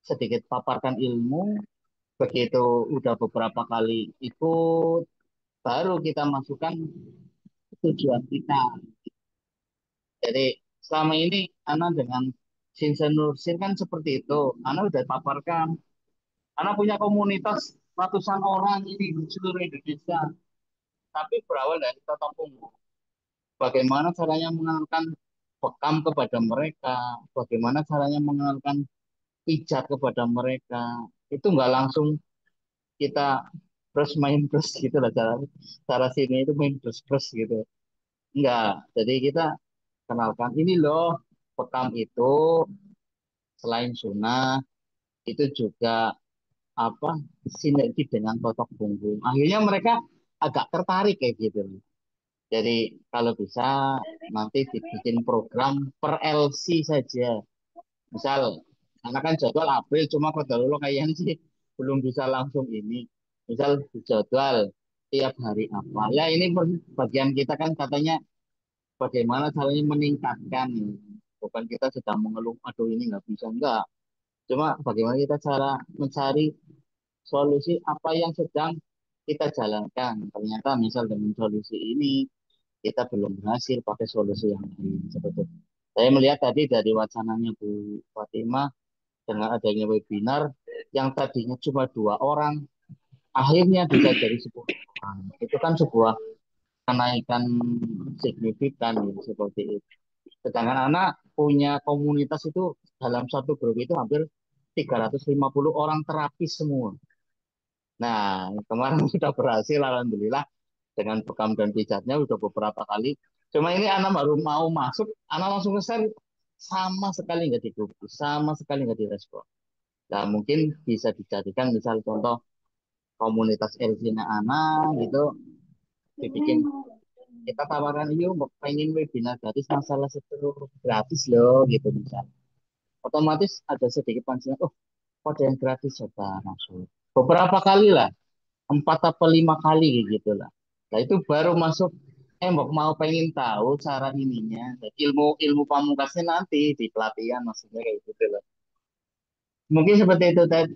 sedikit paparkan ilmu, begitu udah beberapa kali ikut baru kita masukkan tujuan kita. Jadi selama ini Ana dengan Sinsen Nursin kan seperti itu. Ana udah paparkan. Ana punya komunitas ratusan orang ini di seluruh Indonesia. Tapi berawal dari tatap muka. Bagaimana caranya mengenalkan bekam kepada mereka. Bagaimana caranya mengenalkan pijat kepada mereka. Itu nggak langsung kita terus main terus gitu lah cara cara sini itu main terus terus gitu. Enggak. Jadi kita kenalkan ini loh bekam itu selain sunnah itu juga apa sinergi dengan totok punggung. Akhirnya mereka agak tertarik kayak gitu. Jadi kalau bisa nanti dibikin program per LC saja. Misal karena kan jadwal April cuma kota lo kayaknya sih belum bisa langsung ini. Misal jadwal tiap hari apa. Ya ini bagian kita kan katanya bagaimana caranya meningkatkan. Bukan kita sedang mengeluh, aduh ini nggak bisa, enggak. Cuma bagaimana kita cara mencari solusi apa yang sedang kita jalankan. Ternyata misal dengan solusi ini kita belum berhasil pakai solusi yang lain. Sebetulnya. Saya melihat tadi dari wacananya Bu Fatimah dengan adanya webinar yang tadinya cuma 2 orang, akhirnya bisa jadi 10 orang. Itu kan sebuah kenaikan signifikan ya, seperti itu. Sedangkan anak punya komunitas itu dalam satu grup itu hampir 350 orang terapis semua. Nah, kemarin sudah berhasil alhamdulillah dengan bekam dan pijatnya udah beberapa kali. Cuma ini anak baru mau masuk, anak langsung nge-share sama sekali nggak digugus, sama sekali nggak direspon. Nah, mungkin bisa dijadikan misal contoh komunitas LC-nya anak gitu, dibikin kita tawaran yuk pengen webinar gratis masalah seluruh gratis loh gitu misal. Otomatis ada sedikit pancingan, oh kok ada yang gratis coba masuk. Beberapa kali lah 4 atau 5 kali gitu lah. Nah itu baru masuk mau pengen tahu cara ininya. Dan ilmu pamungkasnya nanti di pelatihan maksudnya kayak gitu loh. Mungkin seperti itu tadi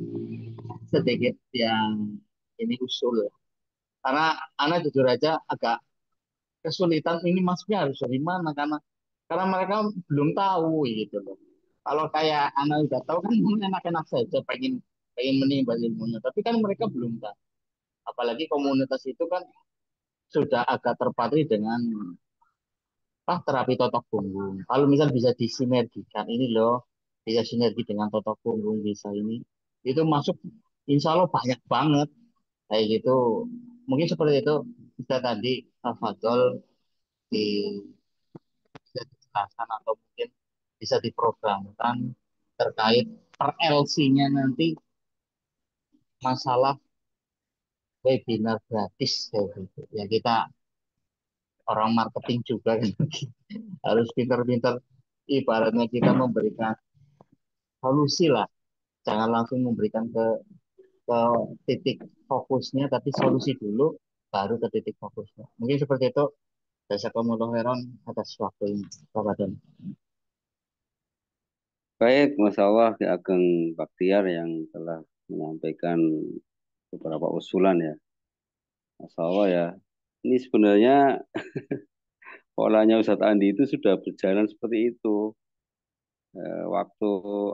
sedikit yang ini usul. Karena anak jujur aja agak kesulitan ini masuknya harus dari mana karena mereka belum tahu gitu loh. Kalau kayak anak udah tahu kan enak-enak saja pengen pengen menimba ilmunya, tapi kan mereka belum tahu. Apalagi komunitas itu kan sudah agak terpatri dengan terapi totok punggung. Kalau misal bisa disinergikan ini loh, bisa sinergi dengan totok punggung bisa ini, itu masuk insya Allah banyak banget kayak gitu. Mungkin seperti itu bisa tadi Fadol di bisa dijelaskan atau mungkin bisa diprogramkan terkait per LC-nya nanti masalah webinar gratis kayak gitu. Ya kita orang marketing juga kan harus pintar-pintar ibaratnya kita memberikan solusi lah. Jangan langsung memberikan ke titik fokusnya, tapi solusi dulu, baru ke titik fokusnya. Mungkin seperti itu. Jazakumullah khairan atas waktu ini, Bapak Don. Baik, Masya Allah, Ki Ageng Baktiar yang telah menyampaikan beberapa usulan ya. Masya Allah ya. Ini sebenarnya polanya Ustadz Andi itu sudah berjalan seperti itu. Waktu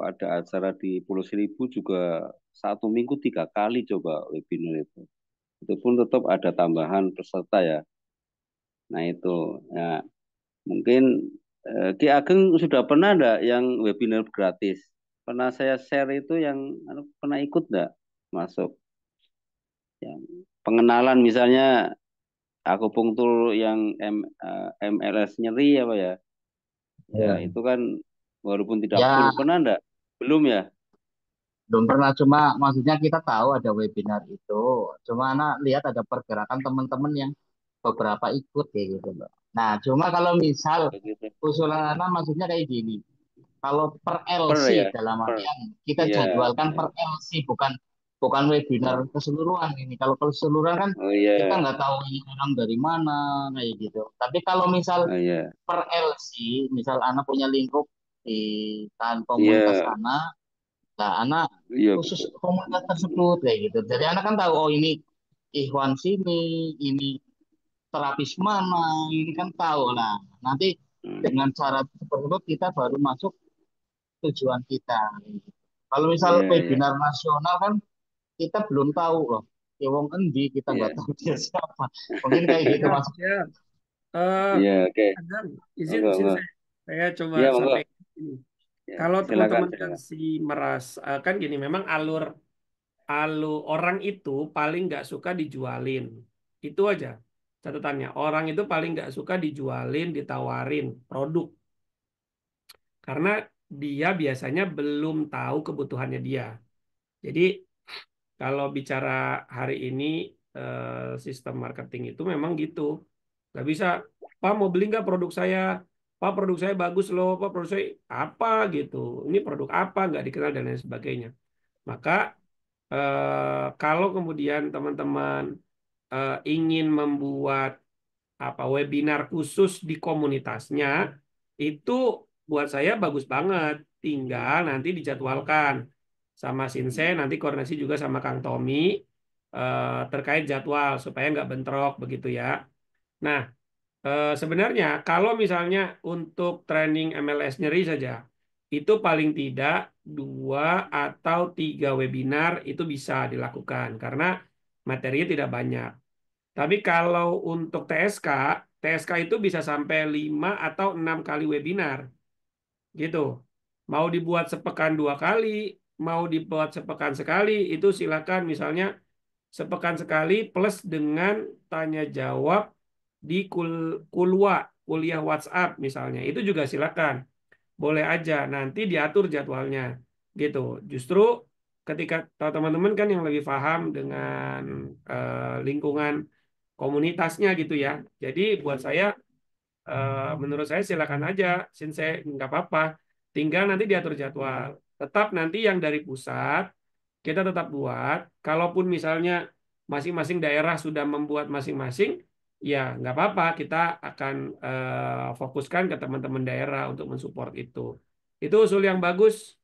ada acara di Pulau Seribu juga 1 minggu 3 kali coba webinar itu. Itu pun tetap ada tambahan peserta ya. Nah itu, ya mungkin Ki Ageng sudah pernah enggak yang webinar gratis? Pernah saya share itu yang pernah ikut enggak masuk? Yang pengenalan misalnya akupunktur yang MLS nyeri apa ya? Ya Ya, itu kan walaupun tidak full ya pernah enggak? Belum ya? belum pernah cuma maksudnya kita tahu ada webinar itu. Cuma anak lihat ada pergerakan teman-teman yang beberapa ikut kayak gitu loh. Nah, cuma kalau misal Begitu. usulan anak maksudnya kayak gini. Kalau per Per LC ya? dalam Per. artian kita Iya. jadwalkan Ya. per LC bukan bukan webinar keseluruhan ini. Kalau keseluruhan kan Oh kita iya. nggak tahu ini orang dari mana kayak gitu. Tapi kalau misal Oh iya. per LC, misal anak punya lingkup di komunitas Iya. anak, nah anak Iya khusus betul. komunitas tersebut kayak gitu. Jadi anak kan tahu oh ini Ikhwan sini, ini terapis mana, ini kan tahu lah. Nanti Hmm. dengan cara seperti itu kita baru masuk tujuan kita. Kalau misal Iya, iya, webinar nasional kan kita belum tahu loh. Ya wong endi kita nggak iya. tahu dia siapa. Mungkin kayak gitu Ya, mas. ya. Eh, Iya, oke. Adam, izin, Monggo, izin monggo. saya coba Iya, monggo. sampai ini. Ya, Kalau silakan, teman-teman silakan. si merasa kan gini, memang alur orang itu paling nggak suka dijualin. Itu aja catatannya. Orang itu paling nggak suka dijualin, ditawarin produk karena dia biasanya belum tahu kebutuhannya dia. Jadi kalau bicara hari ini sistem marketing itu memang gitu. Nggak bisa, Pak mau beli nggak produk saya? Pak produk saya bagus loh, Pak produk saya apa gitu. Ini produk apa nggak dikenal dan lain sebagainya. Maka kalau kemudian teman-teman ingin membuat apa webinar khusus di komunitasnya, itu buat saya bagus banget. Tinggal nanti dijadwalkan sama Sinse, nanti koordinasi juga sama Kang Tommy terkait jadwal supaya nggak bentrok begitu ya. Nah, sebenarnya kalau misalnya untuk training MLS nyeri saja, itu paling tidak 2 atau 3 webinar itu bisa dilakukan karena materinya tidak banyak. Tapi kalau untuk TSK itu bisa sampai 5 atau 6 kali webinar, gitu. Mau dibuat sepekan 2 kali, mau dibuat sepekan sekali, itu silakan. Misalnya sepekan sekali plus dengan tanya jawab di Kulwa, kuliah WhatsApp misalnya. Itu juga silakan. Boleh aja nanti diatur jadwalnya. Gitu. Justru ketika teman-teman kan yang lebih paham dengan lingkungan komunitasnya gitu ya. Jadi buat saya menurut saya silakan aja, since nggak apa-apa. Tinggal nanti diatur jadwal. Tetap nanti yang dari pusat kita tetap buat. Kalaupun misalnya masing-masing daerah sudah membuat masing-masing, ya nggak apa-apa. Kita akan fokuskan ke teman-teman daerah untuk mensupport itu. Itu usul yang bagus,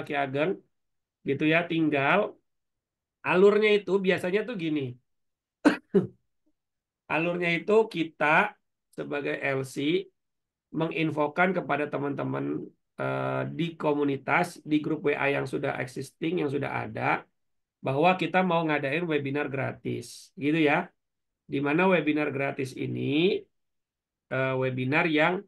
Ki Ageng, gitu ya. Tinggal alurnya itu biasanya tuh gini. Alurnya itu kita sebagai LC menginfokan kepada teman-teman di komunitas, di grup WA yang sudah existing, yang sudah ada, bahwa kita mau ngadain webinar gratis, gitu ya. Di mana webinar gratis ini webinar yang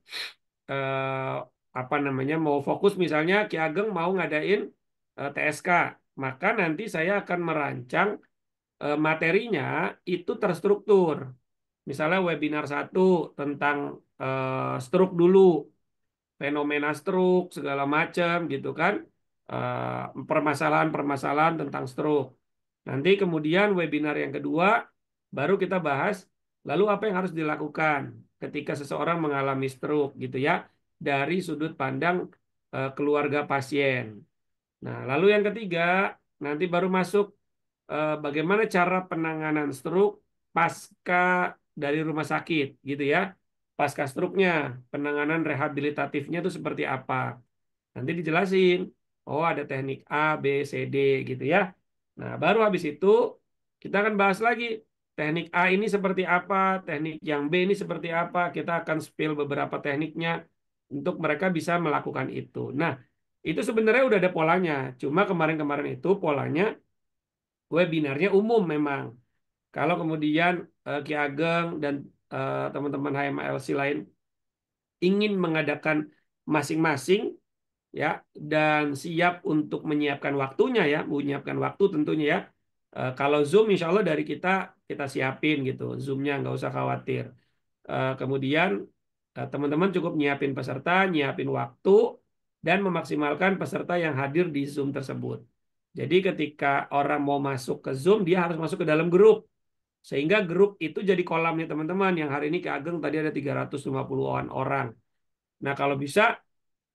eh, apa namanya mau fokus, misalnya Ki Ageng mau ngadain TSK, maka nanti saya akan merancang materinya itu terstruktur. Misalnya webinar satu tentang stroke dulu, fenomena stroke segala macam gitu kan. Permasalahan-permasalahan tentang stroke. Nanti kemudian webinar yang kedua baru kita bahas lalu apa yang harus dilakukan ketika seseorang mengalami stroke gitu ya, dari sudut pandang keluarga pasien. Nah, lalu yang ketiga nanti baru masuk bagaimana cara penanganan stroke pasca dari rumah sakit gitu ya. Pasca stroke-nya, penanganan rehabilitatifnya itu seperti apa. Nanti dijelasin, oh ada teknik A, B, C, D gitu ya. Nah, baru habis itu kita akan bahas lagi teknik A ini seperti apa, teknik yang B ini seperti apa. Kita akan spill beberapa tekniknya untuk mereka bisa melakukan itu. Nah, itu sebenarnya udah ada polanya. Cuma kemarin-kemarin itu polanya webinarnya umum memang. Kalau kemudian Ki Ageng dan teman-teman HMLC lain ingin mengadakan masing-masing ya dan siap untuk menyiapkan waktunya ya, menyiapkan waktu tentunya ya. Kalau Zoom insya Allah dari kita siapin gitu, Zoom-nya nggak usah khawatir. Kemudian teman-teman cukup nyiapin peserta, nyiapin waktu, dan memaksimalkan peserta yang hadir di Zoom tersebut. Jadi ketika orang mau masuk ke Zoom, dia harus masuk ke dalam grup. Sehingga grup itu jadi kolamnya teman-teman. Yang hari ini Ki Ageng tadi ada 350-an orang. Nah kalau bisa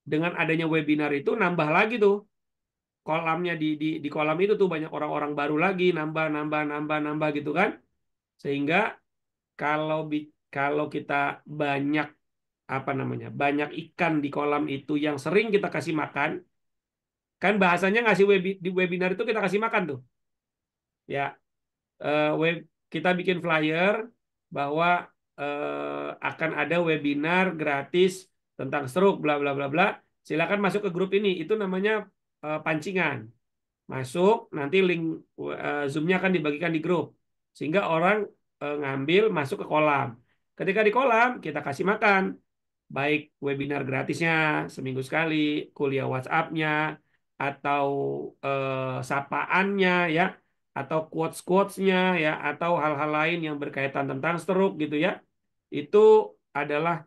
dengan adanya webinar itu nambah lagi tuh kolamnya, di kolam itu tuh banyak orang-orang baru lagi, nambah nambah nambah nambah gitu kan. Sehingga kalau kalau kita banyak apa namanya banyak ikan di kolam itu yang sering kita kasih makan, kan bahasanya ngasih di webinar itu kita kasih makan tuh ya. Web kita bikin flyer bahwa akan ada webinar gratis tentang stroke bla bla bla bla, silakan masuk ke grup ini, itu namanya pancingan. Masuk, nanti link Zoom-nya akan dibagikan di grup. Sehingga orang ngambil, masuk ke kolam. Ketika di kolam, kita kasih makan. Baik webinar gratisnya, seminggu sekali, kuliah WhatsApp-nya, atau sapaannya, ya, atau quotes-quotes-nya, ya, atau hal-hal lain yang berkaitan tentang stroke gitu ya. Itu adalah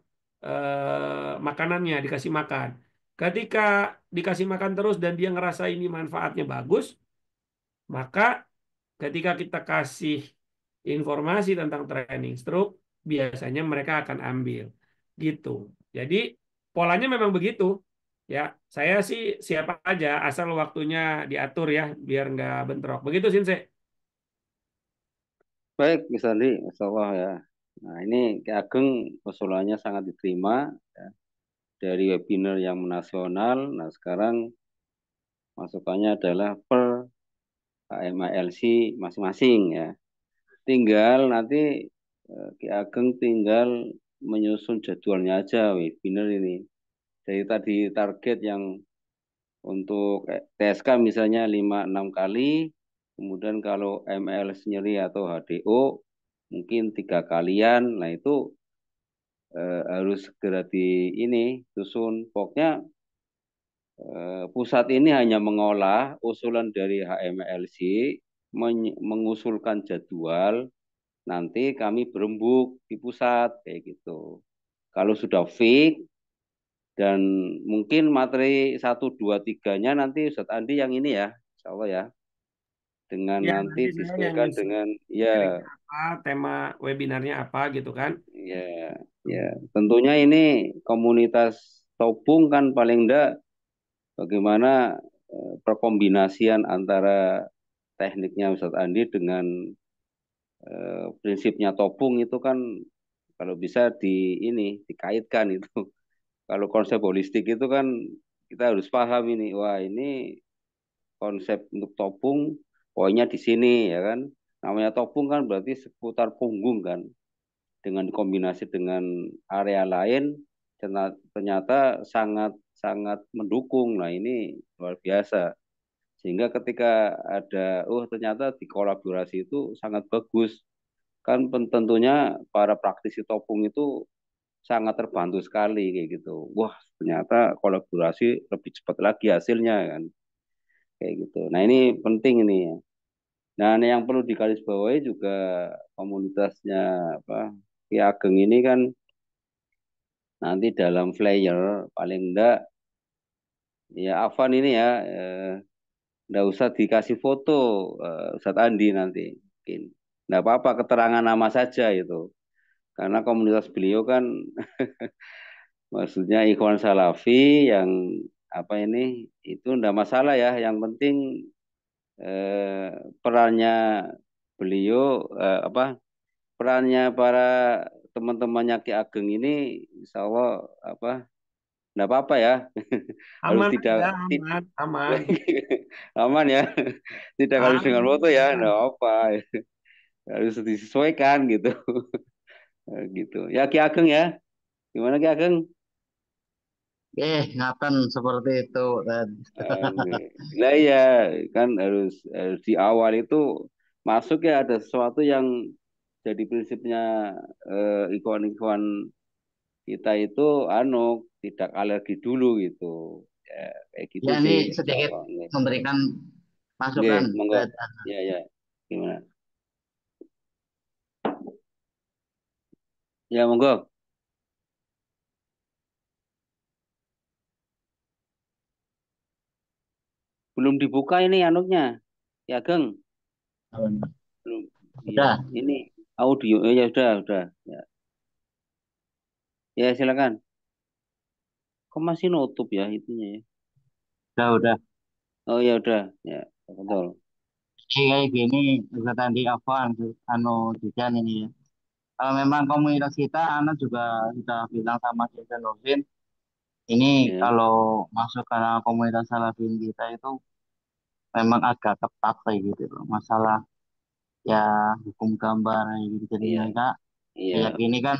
makanannya, dikasih makan. Ketika dikasih makan terus dan dia ngerasa ini manfaatnya bagus, maka ketika kita kasih informasi tentang training stroke, biasanya mereka akan ambil. Gitu. Jadi polanya memang begitu. Ya, saya sih siapa aja asal waktunya diatur ya, biar nggak bentrok. Begitu Sinse. Baik, Mas Andi, Masya Allah ya. Nah, ini Ki Ageng usulannya sangat diterima ya, dari webinar yang nasional. Nah, sekarang masukannya adalah per HMALC masing-masing ya. Tinggal nanti Ki Ageng tinggal menyusun jadwalnya aja webinar ini. Dari tadi target yang untuk TSK misalnya 5-6 kali, kemudian kalau ML nyeri atau HDO mungkin 3 kalian. Nah itu harus segera di ini susun. Pokoknya pusat ini hanya mengolah usulan dari HMLC, mengusulkan jadwal, nanti kami berembuk di pusat kayak gitu. Kalau sudah fix dan mungkin materi 1, 2, 3-nya nanti Ustadz Andi yang ini ya, Insya Allah ya, dengan Ya, nanti nanti saya yang disesuaikan nyusun dengan ya, materinya apa, tema webinarnya apa gitu kan. ya, ya. Tentunya ini komunitas Tobung kan paling enggak bagaimana perkombinasian antara tekniknya Ustadz Andi dengan prinsipnya Tobung itu kan kalau bisa dikaitkan itu. Kalau konsep holistik itu kan kita harus paham ini. Wah, ini konsep untuk topung poinnya di sini ya kan. Namanya topung kan berarti seputar punggung kan. Dengan kombinasi dengan area lain ternyata sangat sangat mendukung. Nah, ini luar biasa. Sehingga ketika ada, oh ternyata di kolaborasi itu sangat bagus. Kan tentunya para praktisi topung itu sangat terbantu sekali kayak gitu. Wah, ternyata kolaborasi lebih cepat lagi hasilnya kan. Kayak gitu. Nah, ini penting ini ya. Nah, yang perlu digarisbawahi juga komunitasnya apa Ki Ageng ini kan nanti dalam flyer paling enggak ya Afan ini ya enggak usah dikasih foto Ustadz Andi nanti mungkin. Enggak apa-apa keterangan nama saja itu. Karena komunitas beliau kan maksudnya Ikhwan Salafi yang apa ini itu enggak masalah ya. Yang penting eh, perannya beliau apa perannya para teman-temannya Ki Ageng ini insya Allah apa enggak apa-apa ya. Harus Aman tidak aja, aman, aman, aman ya. Tidak harus dengan foto ya, enggak aman. apa. Harus disesuaikan gitu. Gitu. Ya Ki Ageng ya. Gimana Ki Ageng? Ngaten seperti itu. Dan Nah ya kan harus di awal itu masuk ya ada sesuatu yang jadi prinsipnya ikon-ikon kita itu anu tidak alergi dulu gitu. Ya, kayak gitu ya sih ini insya sedikit Allah. Nggih, memberikan Nggih, masukan. monggo. Ya ya. Gimana? Ya monggo. Belum dibuka ini anuknya. Ya Geng. Belum. Iya, Udah, ini audio. Ya sudah. Ya, ya silakan. Kok masih nutup ya itunya ya? udah. Oh ya udah. Ya, betul. Jadi kayak gini, juga tadi Afwan, anu Jijan ini ya. Kalau memang komunitas kita, Ana juga sudah bilang sama si Nurdin, ini Ya, kalau masuk ke dalam komunitas Salafin kita itu memang agak ketat kayak gitu loh. Masalah ya hukum gambar kayak gitu. Jadi iya, mereka iya. meyakini kan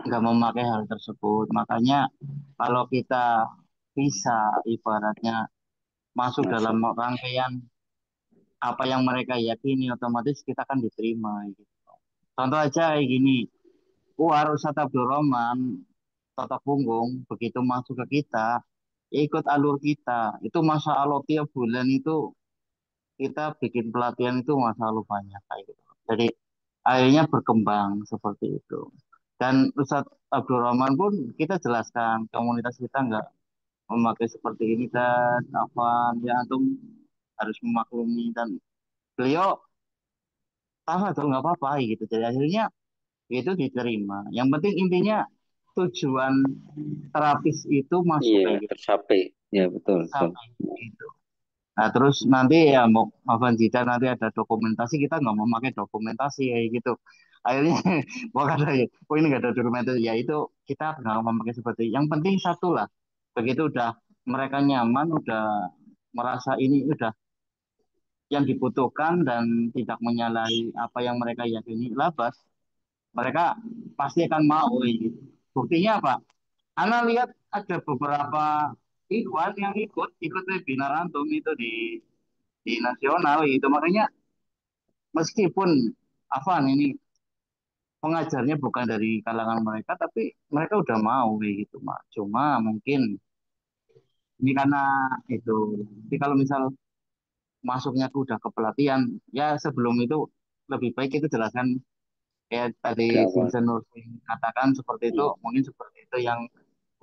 nggak memakai hal tersebut. Makanya kalau kita bisa ibaratnya masuk dalam Masuk. rangkaian apa yang mereka yakini, otomatis kita kan diterima gitu. Contoh aja kayak gini, Ustadz Abdul Rahman, Toto Punggung, begitu masuk ke kita, ya ikut alur kita. Itu Masya Allah tiap bulan itu kita bikin pelatihan itu Masya Allah banyak kayak gitu. Jadi akhirnya berkembang seperti itu. Dan Ustadz Abdul Rahman pun kita jelaskan komunitas kita nggak memakai seperti ini kan, apa ya antum harus memaklumi dan beliau tahu atau nggak apa-apa gitu. Jadi akhirnya itu diterima. Yang penting intinya tujuan terapis itu masuk Iya, kayak gitu. tercapai. Ya, betul, betul. Sampai gitu. Nah, terus nanti ya mau Afan Zita nanti ada dokumentasi kita nggak mau pakai dokumentasi kayak gitu. Akhirnya mau kata ya, oh ini nggak ada dokumentasi ya itu kita nggak mau pakai seperti itu. Yang penting satu lah. Begitu udah mereka nyaman, udah merasa ini udah yang dibutuhkan dan tidak menyalahi apa yang mereka yakini, labas mereka pasti akan mau kayak gitu. Buktinya apa? Ana lihat ada beberapa ikhwan yang ikut webinar antum itu di nasional itu makanya meskipun Afan ini pengajarnya bukan dari kalangan mereka tapi mereka udah mau kayak gitu mak cuma mungkin ini karena itu tapi kalau misal masuknya aku udah ke pelatihan ya sebelum itu lebih baik itu jelaskan kayak tadi Di awal. Vincent Nursing katakan seperti itu Hmm. mungkin seperti itu yang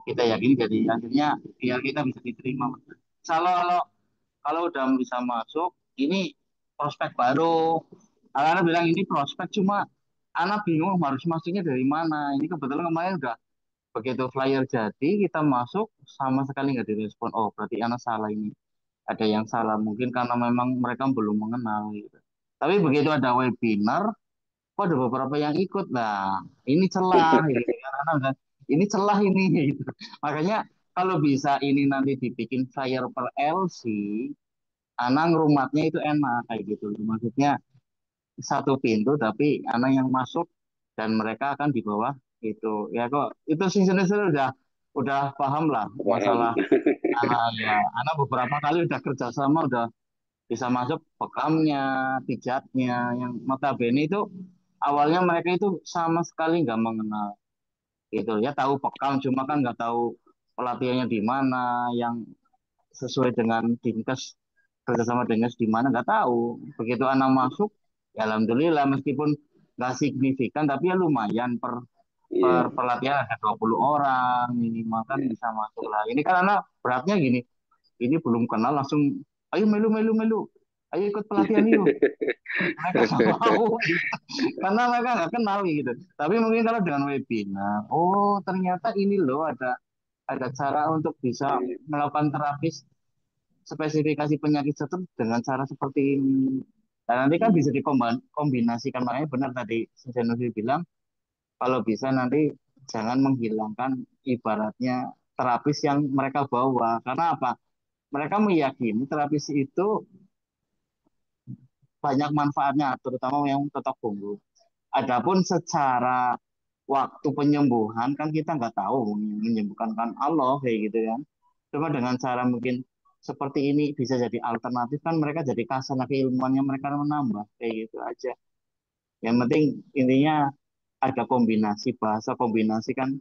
kita yakini jadi akhirnya biar kita bisa diterima. Kalau kalau udah bisa masuk, ini prospek baru. Anak bilang ini prospek cuma anak bingung harus masuknya dari mana. Ini kebetulan kemarin udah begitu flyer jadi kita masuk sama sekali nggak direspon. Oh berarti anak salah ini. Ada yang salah mungkin karena memang mereka belum mengenal gitu. Tapi begitu ada webinar, kok ada beberapa yang ikut. Nah ini celah gitu kan. Anak udah, ini celah ini gitu. Makanya kalau bisa ini nanti dibikin flyer per LC, anak rumatnya itu enak kayak gitu. Maksudnya satu pintu tapi anak yang masuk dan mereka akan di bawah itu. Ya kok itu sih sebenarnya udah udah paham lah Paham. masalah ya. Anak beberapa kali udah kerjasama, udah bisa masuk pekamnya, pijatnya, yang notabene itu awalnya mereka itu sama sekali nggak mengenal gitu ya, tahu pekam cuma kan nggak tahu pelatihannya di mana, yang sesuai dengan dinkes, kerjasama dinkes di mana nggak tahu. Begitu anak masuk, ya alhamdulillah meskipun nggak signifikan tapi ya lumayan, per Iya. pelatihan ada 20 orang minimal kan Iya. bisa masuk lah. Ini kan anak beratnya gini, ini belum kenal langsung ayo melu melu melu, ayo ikut pelatihan yuk. Mereka nggak mau gitu. Karena mereka nggak kenal gitu. Tapi mungkin kalau dengan webinar, oh ternyata ini loh ada cara untuk bisa melakukan terapis spesifikasi penyakit tertentu dengan cara seperti ini. Dan nanti kan bisa dikombinasikan, makanya benar tadi Sensi bilang kalau bisa nanti jangan menghilangkan ibaratnya terapis yang mereka bawa. Karena apa? Mereka meyakini terapis itu banyak manfaatnya, terutama yang tetap punggung. Adapun secara waktu penyembuhan kan kita nggak tahu, menyembuhkan kan Allah kayak gitu kan. Cuma dengan cara mungkin seperti ini bisa jadi alternatif kan, mereka jadi kasana keilmuannya mereka menambah kayak gitu aja. Yang penting intinya ada kombinasi bahasa, kombinasi kan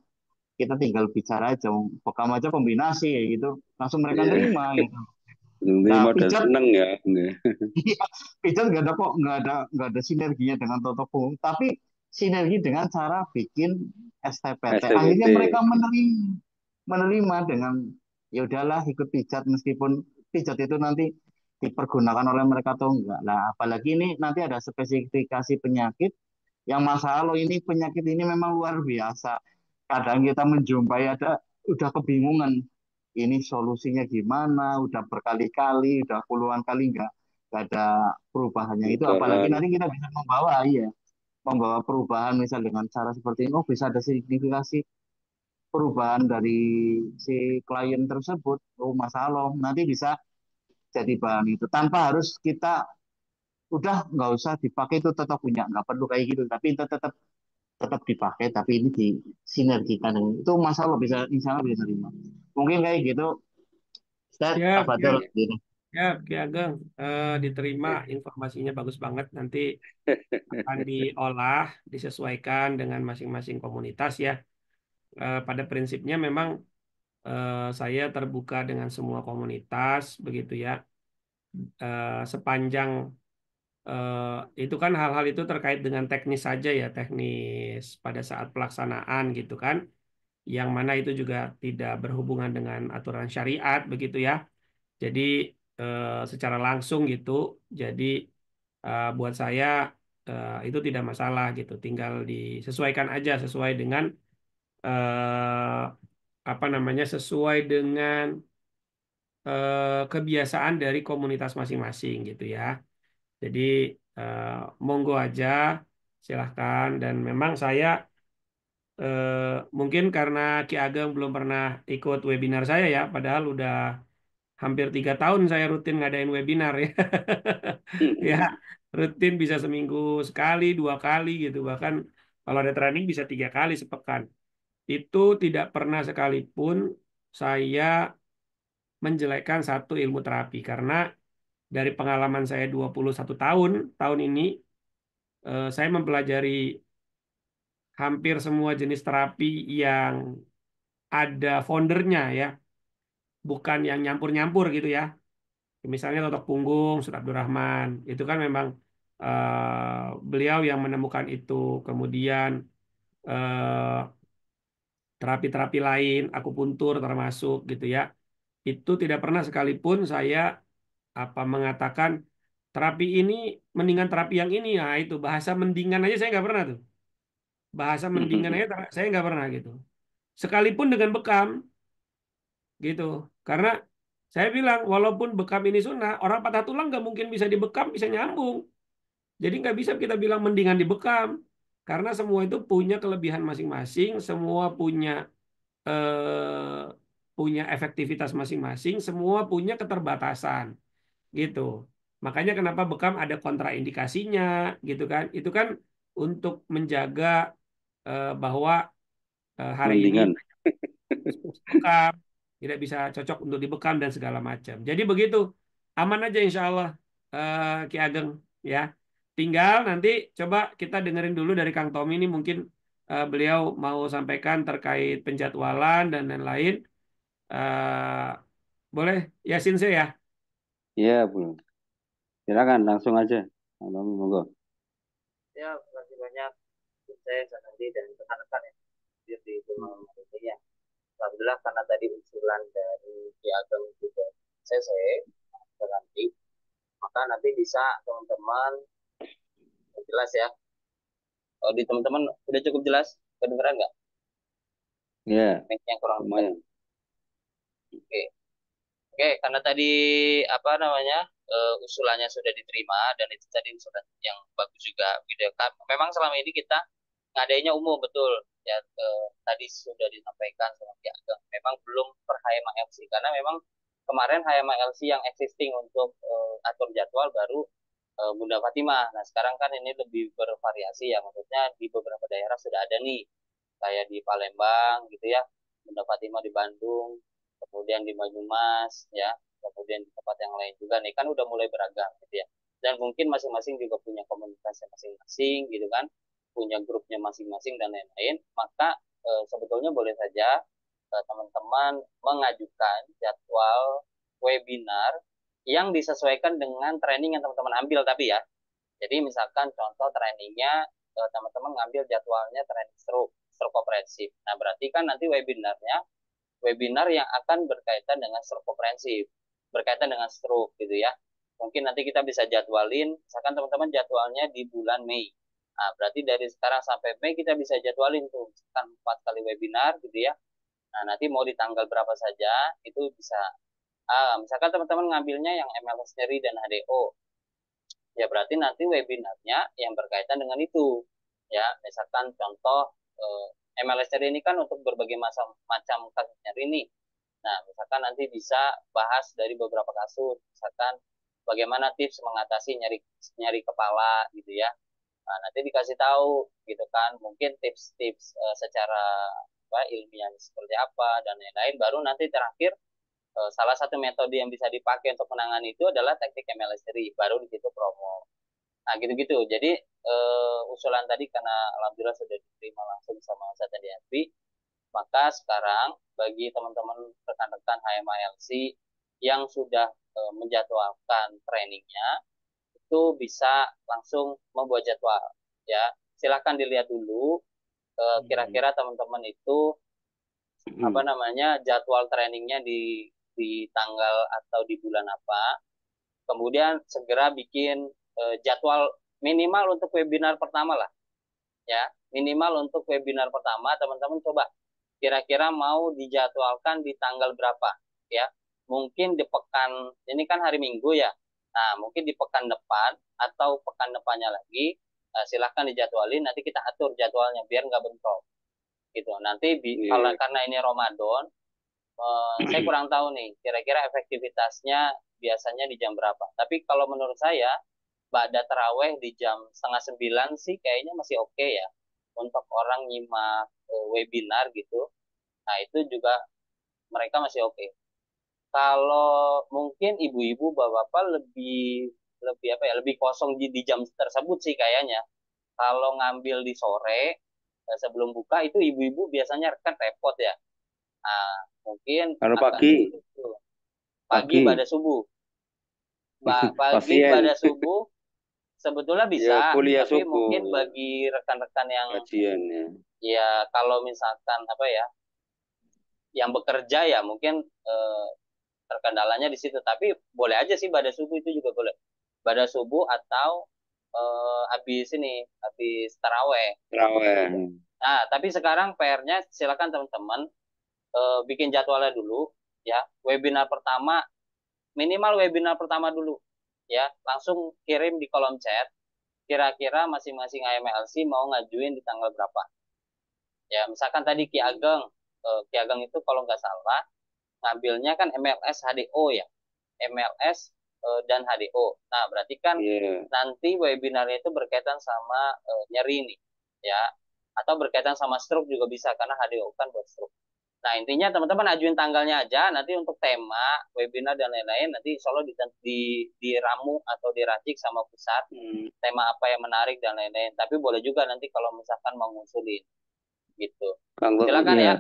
kita tinggal bicara aja, pokoknya aja kombinasi kayak gitu langsung mereka Iya. nerima gitu. Nah Nerima dan pijat, seneng ya. Nggak. iya, pijat nggak ada kok, nggak ada sinerginya dengan Toto Pung, tapi sinergi dengan cara bikin STPT. Akhirnya STBT. mereka menerima dengan ya udahlah ikut pijat, meskipun pijat itu nanti dipergunakan oleh mereka atau enggak. Nah, apalagi ini nanti ada spesifikasi penyakit yang masalah lo, ini penyakit ini memang luar biasa. Kadang kita menjumpai ada udah kebingungan ini solusinya gimana, udah berkali-kali, udah puluhan kali nggak ada perubahannya itu, apalagi Perubahan. nanti kita bisa membawa perubahan misal dengan cara seperti ini, oh bisa ada signifikasi perubahan dari si klien tersebut, oh masalah nanti bisa jadi bahan itu tanpa harus kita udah nggak usah dipakai itu tetap punya, nggak perlu kayak gitu, tapi itu tetap tetap dipakai tapi ini disinergikan dengan itu, masalah bisa misalnya bisa terima, mungkin kayak gitu. Ustaz, Siap, apa tuh siap, gini. siap, Ki Ageng. Diterima informasinya bagus banget. Nanti akan diolah, disesuaikan dengan masing-masing komunitas ya. Pada prinsipnya memang saya terbuka dengan semua komunitas, begitu ya. Sepanjang itu kan hal-hal itu terkait dengan teknis saja ya, teknis pada saat pelaksanaan gitu kan, yang mana itu juga tidak berhubungan dengan aturan syariat begitu ya. Jadi secara langsung gitu, jadi buat saya itu tidak masalah gitu, tinggal disesuaikan aja sesuai dengan eh, apa namanya, sesuai dengan kebiasaan dari komunitas masing-masing gitu ya. Jadi eh, monggo aja, silahkan. Dan memang saya mungkin karena Ki Ageng belum pernah ikut webinar saya ya, padahal udah hampir 3 tahun saya rutin ngadain webinar ya. Ya, rutin bisa seminggu sekali, 2 kali gitu. Bahkan kalau ada training bisa 3 kali sepekan. Itu tidak pernah sekalipun saya menjelekkan satu ilmu terapi. Karena dari pengalaman saya 21 tahun, tahun ini saya mempelajari hampir semua jenis terapi yang ada foundernya ya, bukan yang nyampur-nyampur gitu ya. Misalnya totok punggung, Ustaz Abdurrahman, itu kan memang beliau yang menemukan itu. Kemudian eh, terapi-terapi lain, akupuntur termasuk gitu ya. Itu tidak pernah sekalipun saya apa mengatakan terapi ini mendingan terapi yang ini. Nah itu bahasa mendingan aja saya nggak pernah tuh. Bahasa mendingan aja saya nggak pernah gitu. Sekalipun dengan bekam gitu. Karena saya bilang walaupun bekam ini sunnah, orang patah tulang nggak mungkin bisa dibekam, bisa nyambung. Jadi nggak bisa kita bilang mendingan dibekam. Karena semua itu punya kelebihan masing-masing, semua eh, punya efektivitas masing-masing, semua punya keterbatasan gitu. Makanya kenapa bekam ada kontraindikasinya gitu kan. Itu kan untuk menjaga bahwa hari ini Mendingan. bekam, tidak bisa cocok untuk dibekam dan segala macam. Jadi begitu, aman aja insya Allah, Ki Ageng ya. Tinggal nanti coba kita dengerin dulu dari Kang Tommy ini mungkin beliau mau sampaikan terkait penjadwalan dan lain-lain. Eh, Boleh ya Sinse ya? Iya, Bu. Silakan langsung aja. Kami monggo. Ya, terima kasih banyak saya Sanadi dan rekan-rekan yang hadir di malam hari ini ya. Alhamdulillah karena tadi usulan dari Ki Ageng juga saya nanti, maka nanti bisa teman-teman jelas ya. Kalau di teman-teman udah cukup jelas, kedengeran nggak? Iya, Mic-nya kurang dekat. lumayan. Oke. Oke, karena tadi apa namanya usulannya sudah diterima dan itu tadi usulan yang bagus juga gitu ya. Memang selama ini kita ngadainnya umum betul ya, tadi sudah disampaikan sama pihak Ageng. Memang belum per HMA LC karena memang kemarin HMA LC yang existing untuk atur jadwal baru Bunda Fatimah. Nah sekarang kan ini lebih bervariasi ya, maksudnya di beberapa daerah sudah ada nih kayak di Palembang gitu ya, Bunda Fatimah di Bandung, kemudian di Banyumas ya, kemudian di tempat yang lain juga nih kan udah mulai beragam gitu ya. Dan mungkin masing-masing juga punya komunitasnya masing-masing gitu kan, punya grupnya masing-masing dan lain-lain. Maka sebetulnya boleh saja teman-teman mengajukan jadwal webinar yang disesuaikan dengan training yang teman-teman ambil tapi ya. Jadi misalkan contoh trainingnya teman-teman ngambil jadwalnya training stroke komprehensif. Nah, berarti kan nanti webinar yang akan berkaitan dengan stroke komprehensif, berkaitan dengan stroke gitu ya. Mungkin nanti kita bisa jadwalin, misalkan teman-teman jadwalnya di bulan Mei. Nah, berarti dari sekarang sampai Mei kita bisa jadwalin tuh, misalkan 4 kali webinar gitu ya. Nah, nanti mau di tanggal berapa saja, itu bisa. Misalkan teman-teman ngambilnya yang MLS sendiri dan HDO, ya berarti nanti webinarnya yang berkaitan dengan itu. Ya, misalkan contoh MLS ini kan untuk berbagai macam kasus nyeri ini. Nah, misalkan nanti bisa bahas dari beberapa kasus, misalkan bagaimana tips mengatasi nyeri nyeri kepala gitu ya. Nah, nanti dikasih tahu gitu kan, mungkin tips-tips secara ilmiah seperti apa dan lain-lain. Baru nanti terakhir salah satu metode yang bisa dipakai untuk menangani itu adalah teknik MLS baru di situ promo. Nah, gitu-gitu. Jadi usulan tadi karena alhamdulillah sudah diterima langsung sama Ustaz Dianti, maka sekarang bagi teman-teman rekan-rekan HMALC yang sudah menjadwalkan trainingnya itu bisa langsung membuat jadwal ya. Silahkan dilihat dulu kira-kira teman-teman itu apa namanya jadwal trainingnya di tanggal atau di bulan apa. Kemudian segera bikin jadwal minimal untuk webinar pertama lah ya, minimal untuk webinar pertama teman-teman coba kira-kira mau dijadwalkan di tanggal berapa ya, mungkin di pekan ini kan hari Minggu ya, nah mungkin di pekan depan atau pekan depannya lagi silahkan dijadwalin, nanti kita atur jadwalnya biar nggak bentrok gitu. Nanti kalau karena ini Ramadan saya kurang tahu nih kira-kira efektivitasnya biasanya di jam berapa, tapi kalau menurut saya Ba'da taraweh di jam setengah 9 sih kayaknya masih oke ya untuk orang nyimak webinar gitu. Nah itu juga mereka masih oke. Kalau mungkin ibu-ibu bapak-bapak lebih lebih apa ya lebih kosong di jam tersebut sih kayaknya. Kalau ngambil di sore sebelum buka itu ibu-ibu biasanya kan repot ya. Nah, mungkin Kalau agak pagi, pagi pagi pada subuh. Pagi pasien pada subuh sebetulnya ya bisa, kuliah tapi subuh mungkin ya bagi rekan-rekan yang kajian ya. ya kalau misalkan apa ya, yang bekerja ya mungkin terkendalanya di situ. Tapi boleh aja sih pada subuh itu juga boleh. Pada subuh atau habis taraweh. Terawih. Nah, tapi sekarang PR-nya silakan teman-teman bikin jadwalnya dulu ya. Webinar pertama minimal webinar pertama dulu ya. Langsung kirim di kolom chat kira-kira masing-masing IMLC mau ngajuin di tanggal berapa. Ya, misalkan tadi Ki Ageng itu kalau nggak salah ngambilnya kan MLS HDO ya, MLS dan HDO. Nah, berarti kan Iya. nanti webinarnya itu berkaitan sama nyeri nih, ya, atau berkaitan sama stroke juga bisa karena HDO kan buat stroke. Nah, intinya teman-teman ajuin tanggalnya aja, nanti untuk tema, webinar dan lain-lain, nanti insya Allah diramu atau diracik sama pusat, tema apa yang menarik dan lain-lain. Tapi boleh juga nanti kalau misalkan mau ngusulin, gitu. Kalau Silakan ya, ya,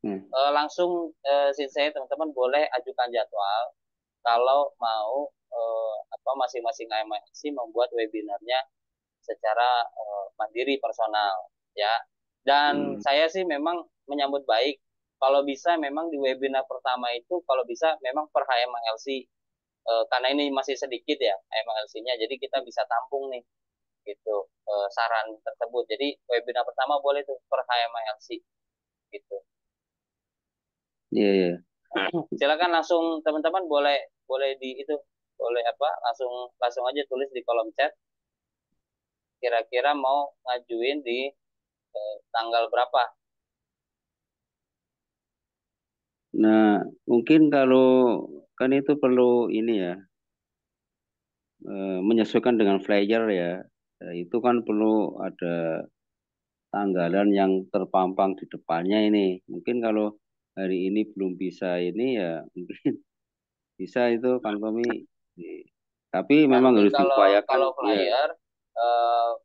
hmm. langsung saya teman-teman boleh ajukan jadwal kalau mau masing-masing AMSC membuat webinarnya secara mandiri personal ya. Dan saya sih memang menyambut baik kalau bisa memang di webinar pertama itu kalau bisa memang per HMLC karena ini masih sedikit ya HMLC-nya, jadi kita bisa tampung nih gitu saran tersebut. Jadi webinar pertama boleh tuh per HMLC gitu. Iya, iya. Silakan langsung teman-teman boleh boleh di itu boleh langsung langsung aja tulis di kolom chat kira-kira mau ngajuin di tanggal berapa. Nah, mungkin kalau kan itu perlu ini ya, menyesuaikan dengan flyer ya. Itu kan perlu ada tanggalan yang terpampang di depannya ini. Mungkin kalau hari ini belum bisa ini ya mungkin bisa itu Kang Tommy. Tapi memang Nanti harus kalau diupayakan. kalau Ya, flyer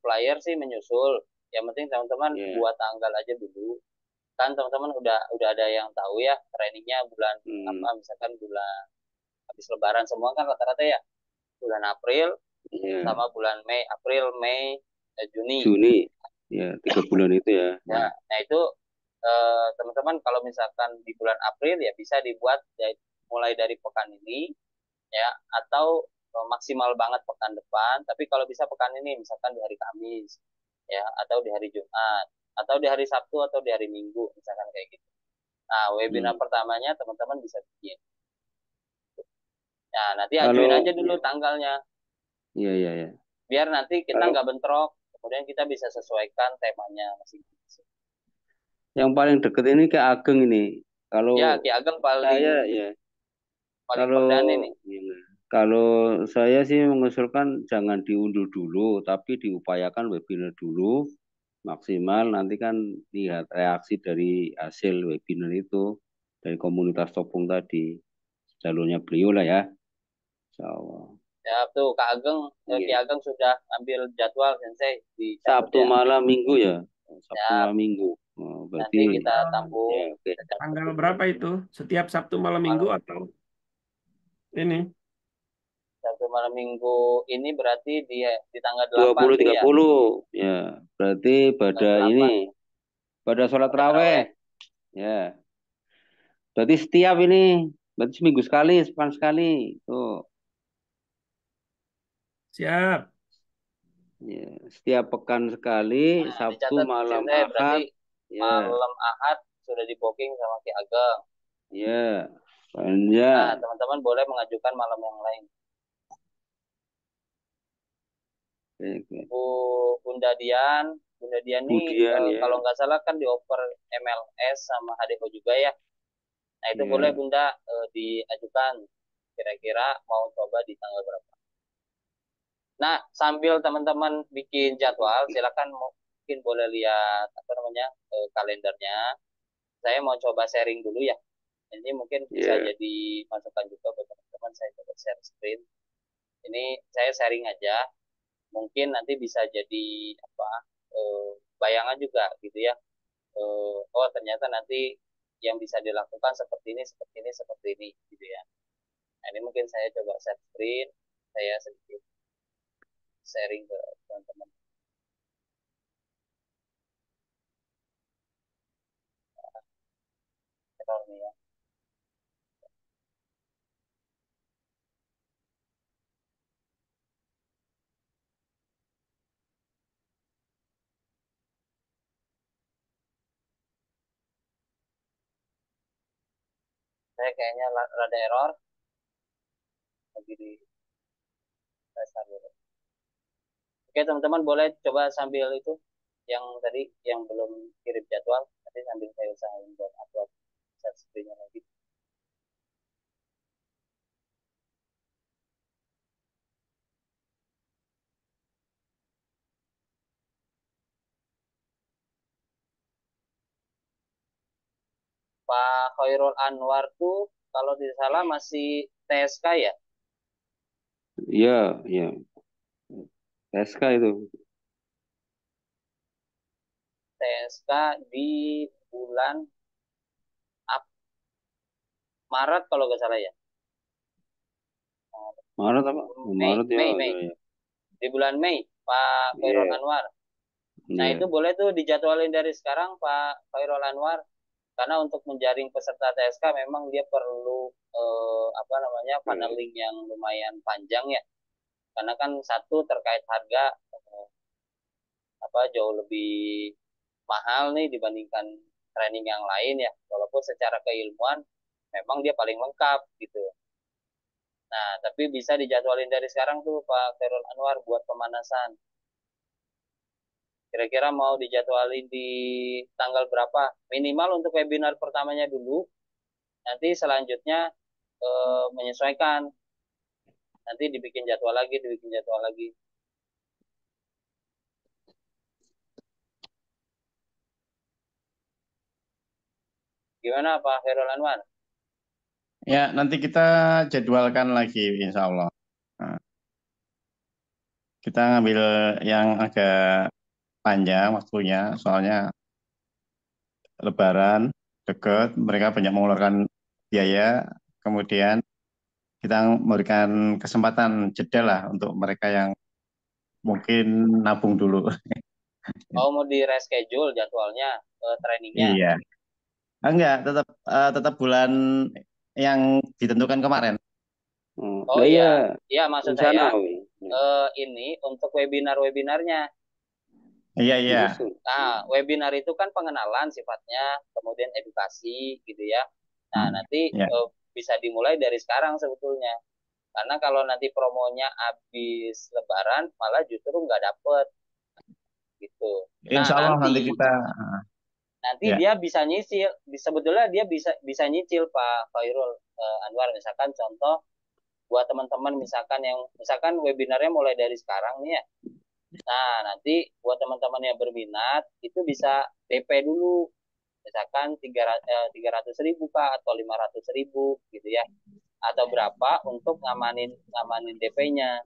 flyer sih menyusul. Yang penting teman-teman ya. buat tanggal aja dulu. Kan teman-teman udah ada yang tahu ya trainingnya bulan apa, misalkan bulan habis Lebaran semua kan rata-rata ya bulan April Ya. sama bulan Mei, April, Mei, Juni. Juni. Ya, 3 bulan itu ya. Ya, nah itu teman-teman kalau misalkan di bulan April ya bisa dibuat mulai dari pekan ini ya, atau maksimal banget pekan depan. Tapi kalau bisa pekan ini misalkan di hari Kamis ya, atau di hari Jumat, atau di hari Sabtu atau di hari Minggu misalkan kayak gitu. Nah, webinar pertamanya teman-teman bisa bikin. Nah, nanti ajuin Kalau aja dulu tanggalnya. iya, iya, iya. Biar nanti kita Kalau nggak bentrok. Kemudian kita bisa sesuaikan temanya masing-masing. yang paling deket ini ke Ageng ini. Kalau Ya, Ki Ageng paling saya ya, paling kalau perdana nih. iya, kalau saya sih mengusulkan jangan diundur dulu, tapi diupayakan webinar dulu maksimal. Nanti kan lihat reaksi dari hasil webinar itu dari komunitas Topung tadi, jalurnya beliau lah ya. Insya Allah. Ya, tuh Kak Ageng, Ki Iya. Ageng sudah ambil jadwal Sensei, dicatat Sabtu ya. malam minggu ya, Sabtu Ya, malam minggu. Oh, berarti nanti kita ya tampung, oke. kita catat Tanggal dulu. berapa itu? Setiap Sabtu malam minggu Malam, atau ini? Sabtu malam minggu ini berarti di tanggal dua 8 puluh tuh tiga ya. puluh ya, berarti pada Tanggal ini 8 pada sholat pada raweh Terawih. ya. Berarti setiap ini berarti seminggu sekali, sepekan sekali tuh Siap. ya. Setiap pekan sekali, Nah, Sabtu dicatat malam Sensei berarti Ahad ya, malam Ahad sudah di booking sama Ki Ageng. ya, Nah, panjang. teman-teman boleh mengajukan malam yang lain. Oke. Bunda Dian, Bunda Dian nih Kemudian ya, kalau nggak salah kan dioper MLS sama HDO juga ya. Nah, itu boleh ya. Bunda diajukan kira-kira mau coba di tanggal berapa. Nah, sambil teman-teman bikin jadwal, silakan mungkin boleh lihat kalendernya. Saya mau coba sharing dulu ya. Ini mungkin bisa Ya. jadi masukan juga buat teman-teman. Saya coba share screen. Ini saya sharing aja. Mungkin nanti bisa jadi bayangan juga gitu ya. Oh ternyata nanti yang bisa dilakukan seperti ini, seperti ini, seperti ini gitu ya. Nah, ini mungkin saya coba share screen, saya sedikit sharing ke teman-teman. Error nih ya. Saya kayaknya rada error lagi di restart dulu. Oke teman-teman boleh coba sambil itu yang tadi yang belum kirim jadwal, nanti sambil saya usahain buat upload share screen-nya lagi. Pak Khairul Anwar tuh kalau tidak salah masih TSK ya, Iya, iya. SK itu. TSK di bulan Maret kalau nggak salah ya. Maret apa? Oh, Mei, Maret ya, Mei, ya, Mei. ya. Di bulan Mei, Pak Khairul Iya, Anwar. Nah, itu iya. boleh tuh dijadwalin dari sekarang, Pak Khairul Anwar. Karena untuk menjaring peserta TSK memang dia perlu apa namanya paneling yang lumayan panjang ya. Karena kan satu terkait harga apa jauh lebih mahal nih dibandingkan training yang lain ya. Walaupun secara keilmuan memang dia paling lengkap gitu. Nah, tapi bisa dijadwalin dari sekarang tuh Pak Khairul Anwar buat pemanasan. Kira-kira mau dijadwalin di tanggal berapa? Minimal untuk webinar pertamanya dulu. Nanti selanjutnya menyesuaikan. Nanti dibikin jadwal lagi, dibikin jadwal lagi. Gimana Pak Khairul Anwar? Ya, nanti kita jadwalkan lagi, insya Allah. Nah, kita ngambil yang agak panjang waktunya, soalnya Lebaran dekat, mereka banyak mengeluarkan biaya, kemudian kita memberikan kesempatan jeda lah untuk mereka yang mungkin nabung dulu. Oh, mau di reschedule jadwalnya, trainingnya? Iya, enggak, tetap bulan yang ditentukan kemarin. Oh Lah iya, iya, iya maksud rencana. saya Wi. ini untuk webinar-webinarnya. Iya, iya. Disusun. Nah, webinar itu kan pengenalan sifatnya, kemudian edukasi gitu ya. Nah, nanti Ya. bisa dimulai dari sekarang sebetulnya. Karena kalau nanti promonya habis Lebaran, malah justru nggak dapet gitu. Nah, Insya Allah nanti kita, nanti ya. dia bisa nyicil. Sebetulnya dia bisa nyicil Pak Khairul Anwar. Misalkan contoh buat teman-teman misalkan webinarnya mulai dari sekarang nih ya. Nah, nanti buat teman-teman yang berminat itu bisa DP dulu. Misalkan 300.000 Pak atau 500.000 gitu ya. Atau berapa untuk ngamanin DP-nya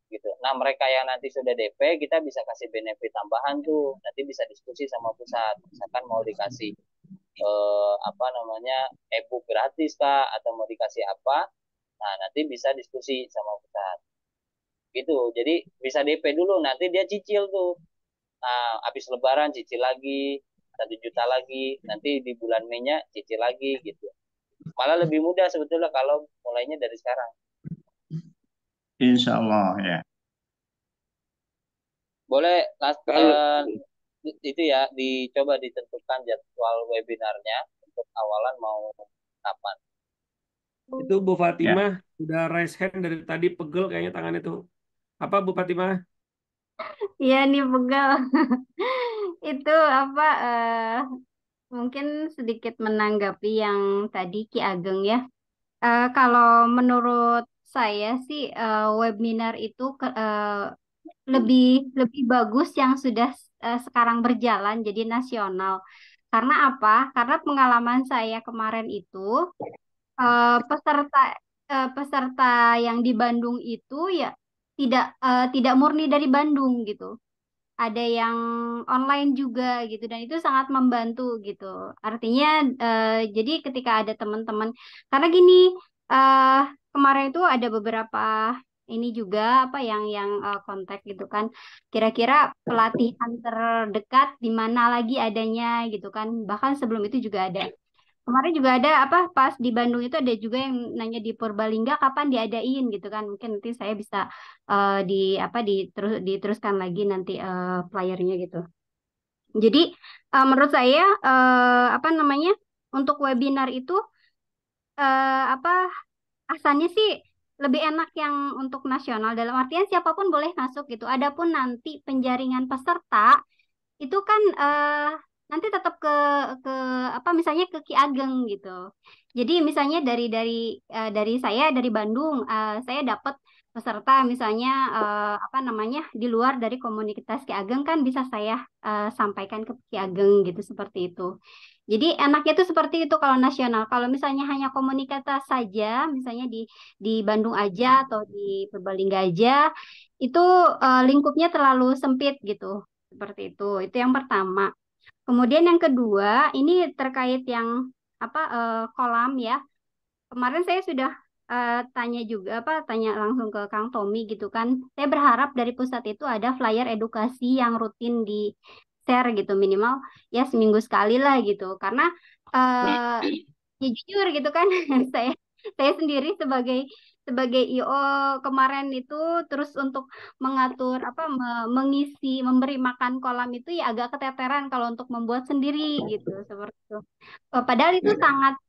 gitu. Nah, mereka yang nanti sudah DP kita bisa kasih benefit tambahan tuh. Nanti bisa diskusi sama pusat. Misalkan mau dikasih apa namanya e-book gratis kah atau mau dikasih apa? Nah, nanti bisa diskusi sama pusat. Gitu. Jadi bisa DP dulu, nanti dia cicil tuh. Nah, habis lebaran cicil lagi, 1 juta lagi, nanti di bulan Mei-nya cicil lagi gitu. Malah lebih mudah sebetulnya kalau mulainya dari sekarang. Insya Allah ya. Boleh Kalau itu ya dicoba ditentukan jadwal webinarnya untuk awalan mau kapan. Itu Bu Fatimah udah raise hand dari tadi, pegel kayaknya tangan itu. Apa Bu Fatimah? Iya nih pegal. Itu apa mungkin sedikit menanggapi yang tadi Ki Ageng ya. Kalau menurut saya sih webinar itu lebih lebih bagus yang sudah sekarang berjalan jadi nasional. Karena apa? Karena pengalaman saya kemarin itu peserta peserta yang di Bandung itu ya tidak murni dari Bandung gitu. Ada yang online juga gitu dan itu sangat membantu gitu. Artinya jadi ketika ada teman-teman karena gini eh kemarin itu ada beberapa ini juga apa yang kontak gitu kan. Kira-kira pelatihan terdekat di mana lagi adanya gitu kan. Bahkan sebelum itu juga ada. Kemarin juga ada apa pas di Bandung itu ada juga yang nanya di Purbalingga kapan diadain gitu kan. Mungkin nanti saya bisa di apa diteruskan lagi nanti flyernya gitu. Jadi menurut saya apa namanya untuk webinar itu apa asalnya sih lebih enak yang untuk nasional dalam artian siapapun boleh masuk gitu. Adapun nanti penjaringan peserta itu kan nanti tetap ke apa misalnya ke Ki Ageng gitu. Jadi misalnya dari saya dari Bandung saya dapat peserta misalnya apa namanya di luar dari komunitas Ki Ageng kan bisa saya sampaikan ke Ki Ageng gitu seperti itu. Jadi enaknya itu seperti itu kalau nasional. Kalau misalnya hanya komunitas saja, misalnya di Bandung aja atau di Purbalingga aja, itu lingkupnya terlalu sempit gitu. Seperti itu. Itu yang pertama. Kemudian yang kedua, ini terkait yang apa kolam ya. Kemarin saya sudah tanya juga apa tanya langsung ke Kang Tommy gitu kan. Saya berharap dari pusat itu ada flyer edukasi yang rutin di share gitu minimal ya seminggu sekali lah gitu. Karena ya jujur gitu kan saya saya sendiri sebagai sebagai IO kemarin itu terus untuk mengatur apa mengisi memberi makan kolam itu ya agak keteteran kalau untuk membuat sendiri gitu seperti itu. Padahal itu sangat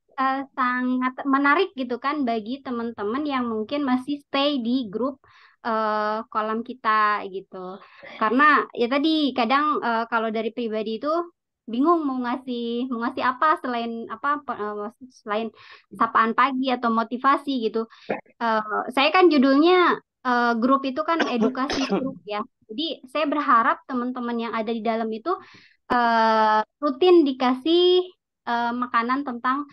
menarik gitu kan bagi teman-teman yang mungkin masih stay di grup kolam kita gitu. Karena ya tadi kadang kalau dari pribadi itu bingung mau ngasih apa selain apa selain sapaan pagi atau motivasi gitu. Eh, saya kan judulnya grup itu kan edukasi grup ya. Jadi saya berharap teman-teman yang ada di dalam itu rutin dikasih makanan tentang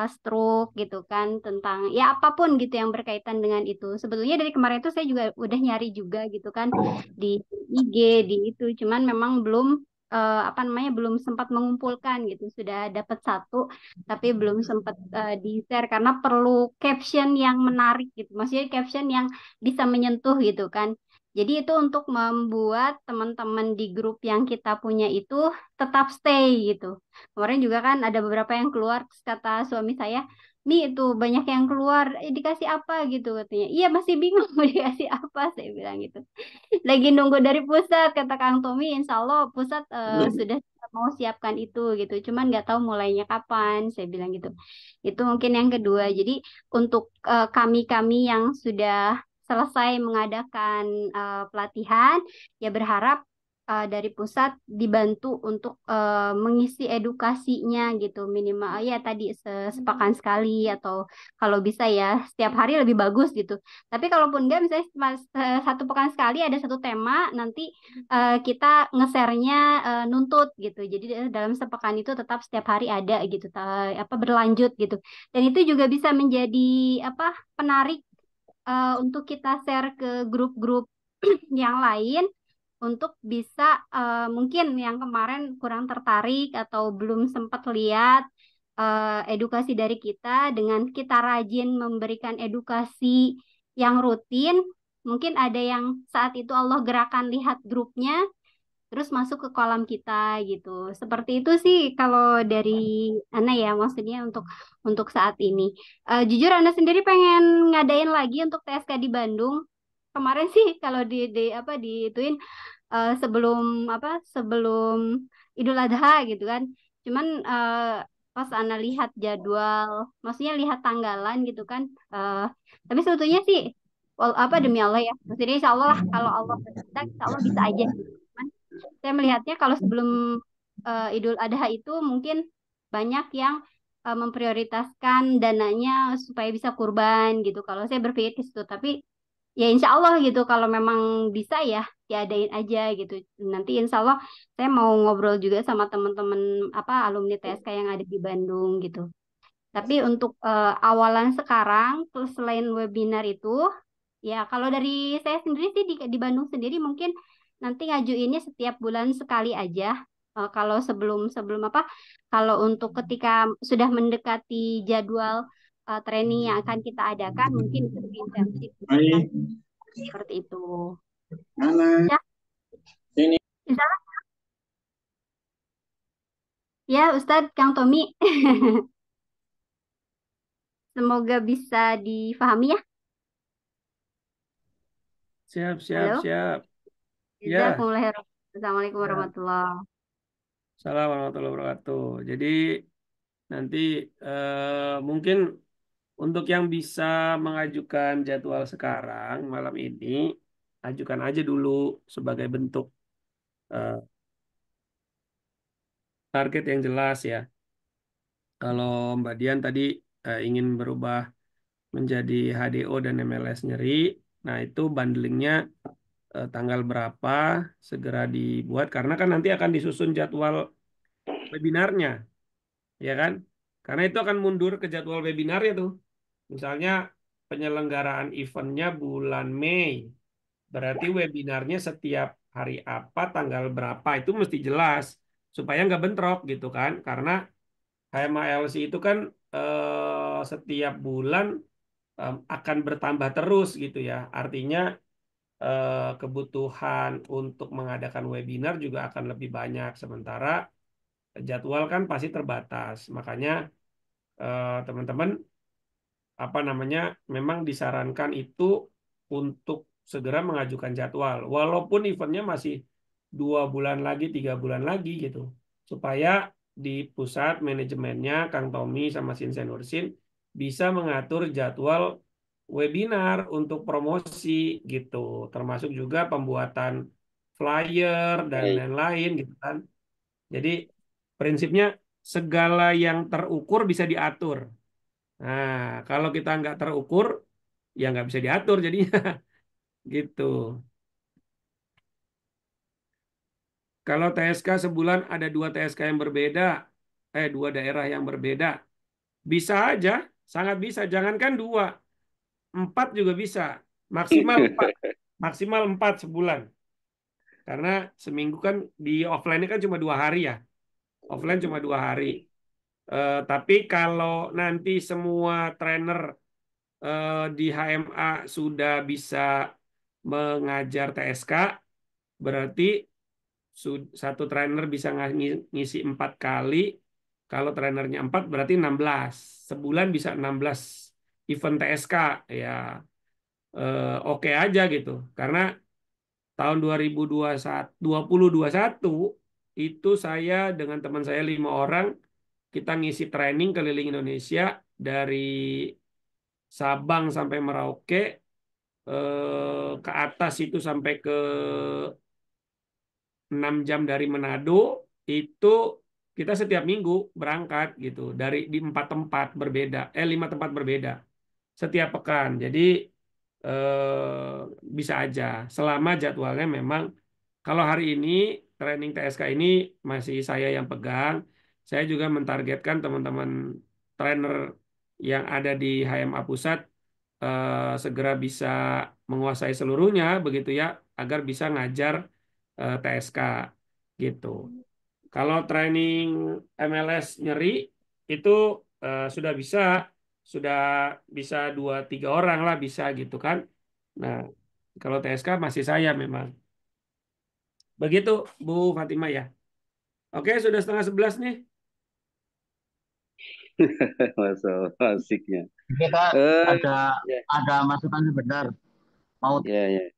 stroke gitu kan, tentang ya apapun gitu yang berkaitan dengan itu. Sebetulnya dari kemarin itu saya juga udah nyari juga gitu kan di IG di itu, cuman memang belum apa namanya belum sempat mengumpulkan gitu. Sudah dapat satu tapi belum sempat di-share karena perlu caption yang menarik gitu. Maksudnya caption yang bisa menyentuh gitu kan. Jadi itu untuk membuat teman-teman di grup yang kita punya itu tetap stay gitu. Kemarin juga kan ada beberapa yang keluar, terus kata suami saya, Mi itu banyak yang keluar, dikasih apa gitu katanya. Iya masih bingung mau dikasih apa, saya bilang gitu. Lagi nunggu dari pusat, kata Kang Tommy, insya Allah pusat sudah mau siapkan itu gitu. Cuman nggak tahu mulainya kapan, saya bilang gitu. Itu mungkin yang kedua. Jadi untuk kami-kami yang sudah selesai mengadakan pelatihan, ya berharap dari pusat dibantu untuk mengisi edukasinya gitu minimal ya tadi sepekan sekali atau kalau bisa ya setiap hari lebih bagus gitu. Tapi kalaupun enggak misalnya satu pekan sekali ada satu tema nanti kita nge-share-nya nuntut gitu. Jadi dalam sepekan itu tetap setiap hari ada gitu apa berlanjut gitu. Dan itu juga bisa menjadi apa penarik untuk kita share ke grup-grup yang lain untuk bisa mungkin yang kemarin kurang tertarik atau belum sempat lihat edukasi dari kita dengan kita rajin memberikan edukasi yang rutin, mungkin ada yang saat itu Allah gerakan lihat grupnya terus masuk ke kolam kita gitu. Seperti itu sih kalau dari Ana ya maksudnya untuk saat ini. Jujur Ana sendiri pengen ngadain lagi untuk TSK di Bandung. Kemarin sih kalau di apa diituin sebelum apa sebelum Idul Adha gitu kan. Cuman pas Ana lihat jadwal, maksudnya lihat tanggalan gitu kan. Tapi sebetulnya sih apa demi Allah ya. Maksudnya insya Allah lah kalau Allah berkehendak, insya Allah bisa aja gitu. Cuman saya melihatnya kalau sebelum Idul Adha itu mungkin banyak yang memprioritaskan dananya supaya bisa kurban gitu. Kalau saya berpikir ke situ, tapi ya insya Allah gitu kalau memang bisa ya diadain aja gitu. Nanti insya Allah saya mau ngobrol juga sama teman-teman apa alumni TSK yang ada di Bandung gitu. Tapi untuk awalan sekarang selain webinar itu ya kalau dari saya sendiri sih di Bandung sendiri mungkin nanti ngajuinnya setiap bulan sekali aja. Kalau sebelum sebelum apa kalau untuk ketika sudah mendekati jadwal training yang akan kita adakan mungkin itu lebih intensif gitu kan. Seperti itu. Ya, insya Allah. Ya, Ustadz Kang Tommy. Semoga bisa difahami ya. Siap, siap, Halo. siap. Ya, Jazakumullah khairan. Assalamualaikum ya. warahmatullahi. Assalamualaikum warahmatullahi wabarakatuh. Jadi nanti mungkin untuk yang bisa mengajukan jadwal sekarang malam ini, ajukan aja dulu sebagai bentuk eh, target yang jelas ya. Kalau Mbak Dian tadi ingin berubah menjadi HDO dan MLS nyeri, Nah, itu bundlingnya tanggal berapa segera dibuat karena kan nanti akan disusun jadwal webinarnya, ya kan? Karena itu akan mundur ke jadwal webinarnya tuh. Misalnya penyelenggaraan eventnya bulan Mei, berarti webinarnya setiap hari apa, tanggal berapa itu mesti jelas supaya nggak bentrok gitu kan? Karena HMALC itu kan setiap bulan akan bertambah terus gitu ya. Artinya kebutuhan untuk mengadakan webinar juga akan lebih banyak. Sementara jadwal kan pasti terbatas. Makanya teman-teman apa namanya memang disarankan itu untuk segera mengajukan jadwal. Walaupun eventnya masih 2 bulan lagi, 3 bulan lagi gitu. Supaya di pusat manajemennya Kang Tommy sama Sinsen Nursin bisa mengatur jadwal webinar untuk promosi gitu. Termasuk juga pembuatan flyer dan Baik. lain-lain gitu kan. Jadi prinsipnya segala yang terukur bisa diatur. Nah, kalau kita nggak terukur, ya nggak bisa diatur jadinya gitu. Kalau TSK sebulan ada 2 TSK yang berbeda, 2 daerah yang berbeda, bisa aja, sangat bisa. Jangankan 2, 4 juga bisa. Maksimal 4, maksimal 4 sebulan. Karena seminggu kan di offline-nya kan cuma 2 hari ya. Offline cuma 2 hari. Tapi kalau nanti semua trainer di HMA sudah bisa mengajar TSK, berarti satu trainer bisa ngisi 4 kali. Kalau trainernya 4 berarti 16. Sebulan bisa 16 event TSK. Ya oke aja gitu. Karena tahun 2021 itu saya dengan teman saya 5 orang kita ngisi training keliling Indonesia dari Sabang sampai Merauke, ke atas itu sampai ke 6 jam dari Manado. Itu kita setiap minggu berangkat gitu dari di 4 tempat berbeda, 5 tempat berbeda setiap pekan. Jadi bisa aja selama jadwalnya memang kalau hari ini training TSK ini masih saya yang pegang. Saya juga mentargetkan teman-teman trainer yang ada di HMA Pusat segera bisa menguasai seluruhnya begitu ya agar bisa ngajar TSK gitu. Kalau training MLS nyeri itu sudah bisa 2-3 orang lah bisa gitu kan. Nah, kalau TSK masih saya memang. Begitu Bu Fatimah ya. Oke, sudah setengah 11 nih. Masa asiknya. Kita Eh, ada ya, ada masukan sebentar. Mau ya, ya.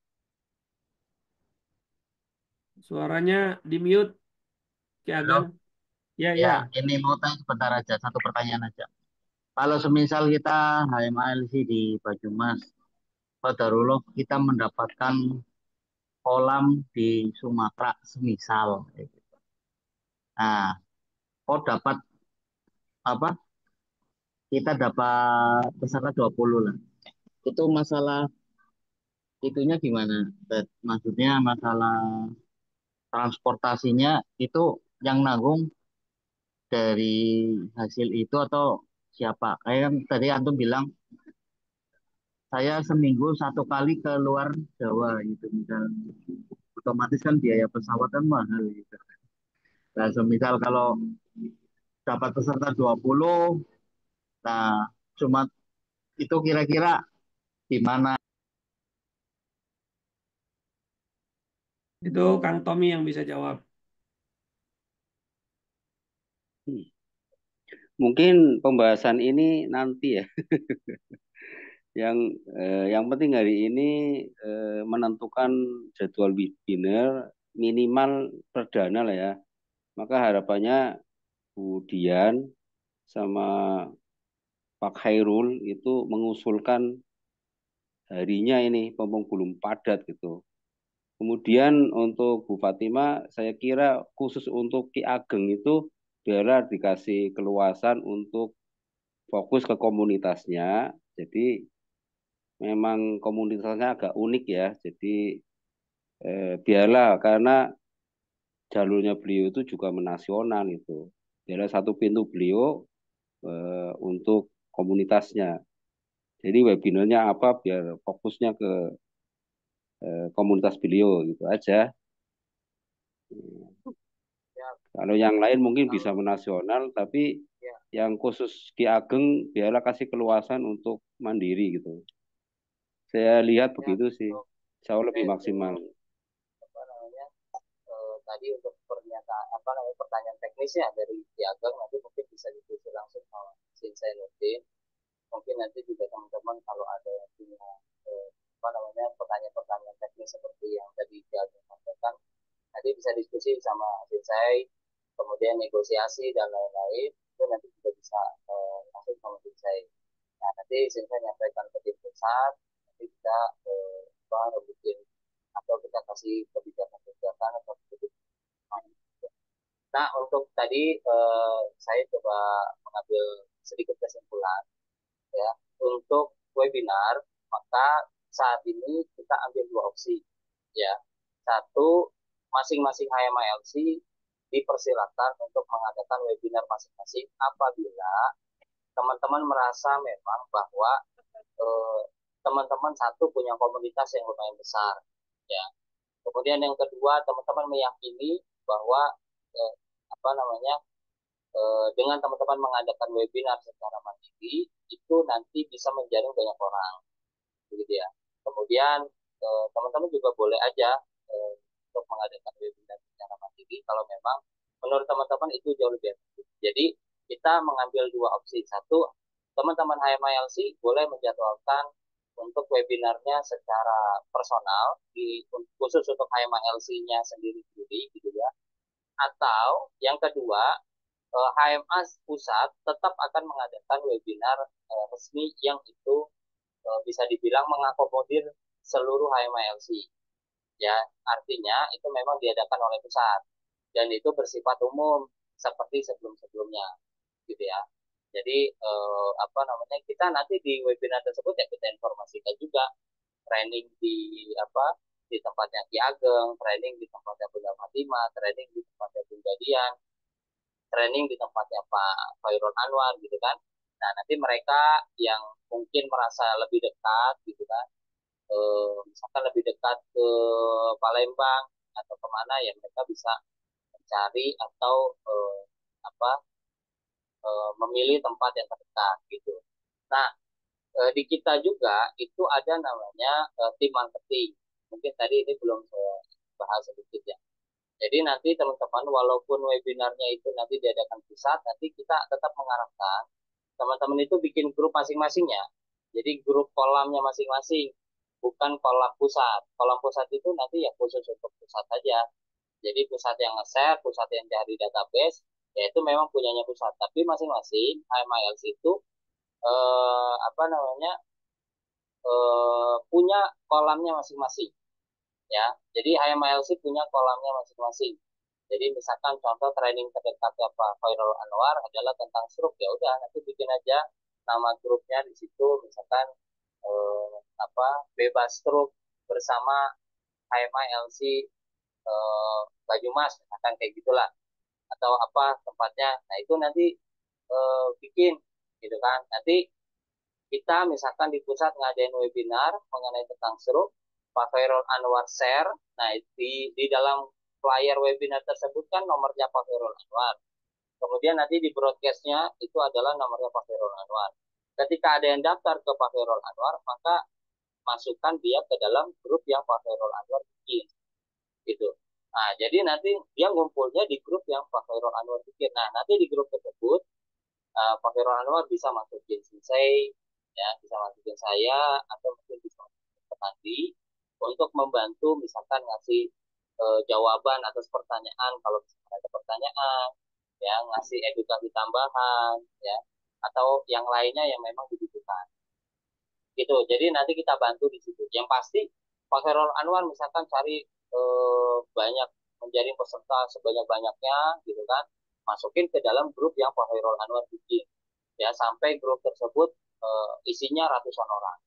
Suaranya di mute Ki Ageng. Halo? Ya, Ya, ya. ini mau tanya sebentar aja, satu pertanyaan aja. Kalau semisal kita HMALC di Banyumas, Qadarullah kita mendapatkan kolam di Sumatera semisal. Nah, kok dapat apa? Kita dapat peserta 20 lah. Itu masalah itunya gimana? Maksudnya masalah transportasinya itu yang nanggung dari hasil itu atau siapa? Kayak kan tadi Antum bilang saya seminggu 1 kali ke luar Jawa gitu misalnya. Otomatis kan biaya pesawat kan mahal gitu. Nah, semisal kalau dapat peserta 20, nah cuma itu kira-kira di mana? Itu Kang Tommy yang bisa jawab. Mungkin pembahasan ini nanti ya. Yang yang penting hari ini menentukan jadwal webinar minimal perdana lah ya. Maka harapannya Bu Dian sama Pak Khairul itu mengusulkan harinya ini mumpung belum padat gitu. Kemudian untuk Bu Fatima, saya kira khusus untuk Ki Ageng itu biarlah dikasih keluasan untuk fokus ke komunitasnya. Jadi memang komunitasnya agak unik ya. Jadi biarlah karena jalurnya beliau itu juga menasional itu. Biarlah satu pintu beliau untuk komunitasnya. Jadi webinarnya apa biar fokusnya ke komunitas beliau gitu aja. Ya, Kalau yang lain mungkin bisa kalau menasional, tapi ya, yang khusus Ki Ageng biarlah kasih keluasan untuk mandiri gitu. Saya lihat ya begitu sih, untuk jauh lebih saya maksimal. untuk apa namanya tadi untuk pernyataan apa namanya pertanyaan teknisnya dari Ki Ageng nanti mungkin bisa diskusi langsung sama Zainuddin. Mungkin nanti juga teman-teman kalau ada yang punya apa namanya pertanyaan-pertanyaan teknis seperti yang tadi Ki Ageng sampaikan, nanti bisa diskusi sama Sai, kemudian negosiasi dan lain-lain itu nanti juga bisa langsung sama Sai. Nah nanti Sai nyampaikan ke tim pusat, nanti kita rebutin atau kita kasih kebijakan-kebijakan atau kebijakan. Nah untuk tadi saya coba mengambil sedikit kesimpulan ya untuk webinar, maka saat ini kita ambil dua opsi ya. Satu, masing-masing HMILC dipersilakan untuk mengadakan webinar masing-masing apabila teman-teman merasa memang bahwa eh, teman-teman satu punya komunitas yang lumayan besar ya. Kemudian yang kedua, teman-teman meyakini bahwa eh, apa namanya dengan teman-teman mengadakan webinar secara mandiri itu nanti bisa menjaring banyak orang begitu ya. Kemudian teman-teman juga boleh aja untuk mengadakan webinar secara mandiri kalau memang menurut teman-teman itu jauh lebih efektif. Jadi kita mengambil dua opsi. Satu, teman-teman HMILC boleh menjadwalkan untuk webinarnya secara personal khusus untuk HMILC-nya sendiri-sendiri gitu ya. Atau yang kedua, HMA pusat tetap akan mengadakan webinar resmi yang itu bisa dibilang mengakomodir seluruh HMILC. Ya, artinya itu memang diadakan oleh pusat dan itu bersifat umum seperti sebelum-sebelumnya, gitu ya. Jadi apa namanya kita nanti di webinar tersebut ya kita informasikan juga training di apa di tempatnya Ki Ageng, training di tempatnya Bunda Fatima, training di tempatnya Bunda Dian, training di tempatnya Pak Khairul Anwar gitu kan. Nah nanti mereka yang mungkin merasa lebih dekat gitu kan, misalkan lebih dekat ke Palembang atau kemana ya mereka bisa mencari atau apa memilih tempat yang terdekat gitu. Nah di kita juga itu ada namanya tim marketing. Mungkin tadi ini belum saya bahas sedikit ya. Jadi nanti teman-teman walaupun webinarnya itu nanti diadakan pusat, nanti kita tetap mengarahkan teman-teman itu bikin grup masing-masing ya. Jadi grup kolamnya masing-masing, bukan kolam pusat. Kolam pusat itu nanti ya khusus untuk pusat saja. Jadi pusat yang nge-share, pusat yang cari database, ya itu memang punyanya pusat. Tapi masing-masing HMILC itu apa namanya punya kolamnya masing-masing ya. Jadi HMILC punya kolamnya masing-masing. Jadi misalkan contoh training terdekatnya Pak Khairul Anwar adalah tentang stroke ya udah nanti bikin aja nama grupnya di situ misalkan apa bebas stroke bersama HMILC Banyumas misalkan kayak gitulah atau apa tempatnya. Nah itu nanti bikin gitu kan. Nanti kita misalkan di pusat ngadain webinar mengenai tentang stroke, Pak Khairul Anwar share. Nah, di dalam flyer webinar tersebut kan nomornya Pak Khairul Anwar. Kemudian nanti di broadcastnya itu adalah nomornya Pak Khairul Anwar. Ketika ada yang daftar ke Pak Khairul Anwar, maka masukkan dia ke dalam grup yang Pak Khairul Anwar bikin. Gitu. Nah, jadi nanti dia ngumpulnya di grup yang Pak Khairul Anwar bikin. Nah, nanti di grup tersebut Pak Khairul Anwar bisa masukin Sensei, ya bisa masukin saya atau mungkin bisa masukin petani untuk membantu misalkan ngasih jawaban atas pertanyaan kalau misalkan ada pertanyaan, ya ngasih edukasi tambahan, ya atau yang lainnya yang memang dibutuhkan. Gitu. Jadi nanti kita bantu di situ. Yang pasti Pak Khairul Anwar misalkan cari banyak menjadi peserta sebanyak-banyaknya gitu kan masukin ke dalam grup yang Pak Khairul Anwar bikin ya sampai grup tersebut isinya ratusan orang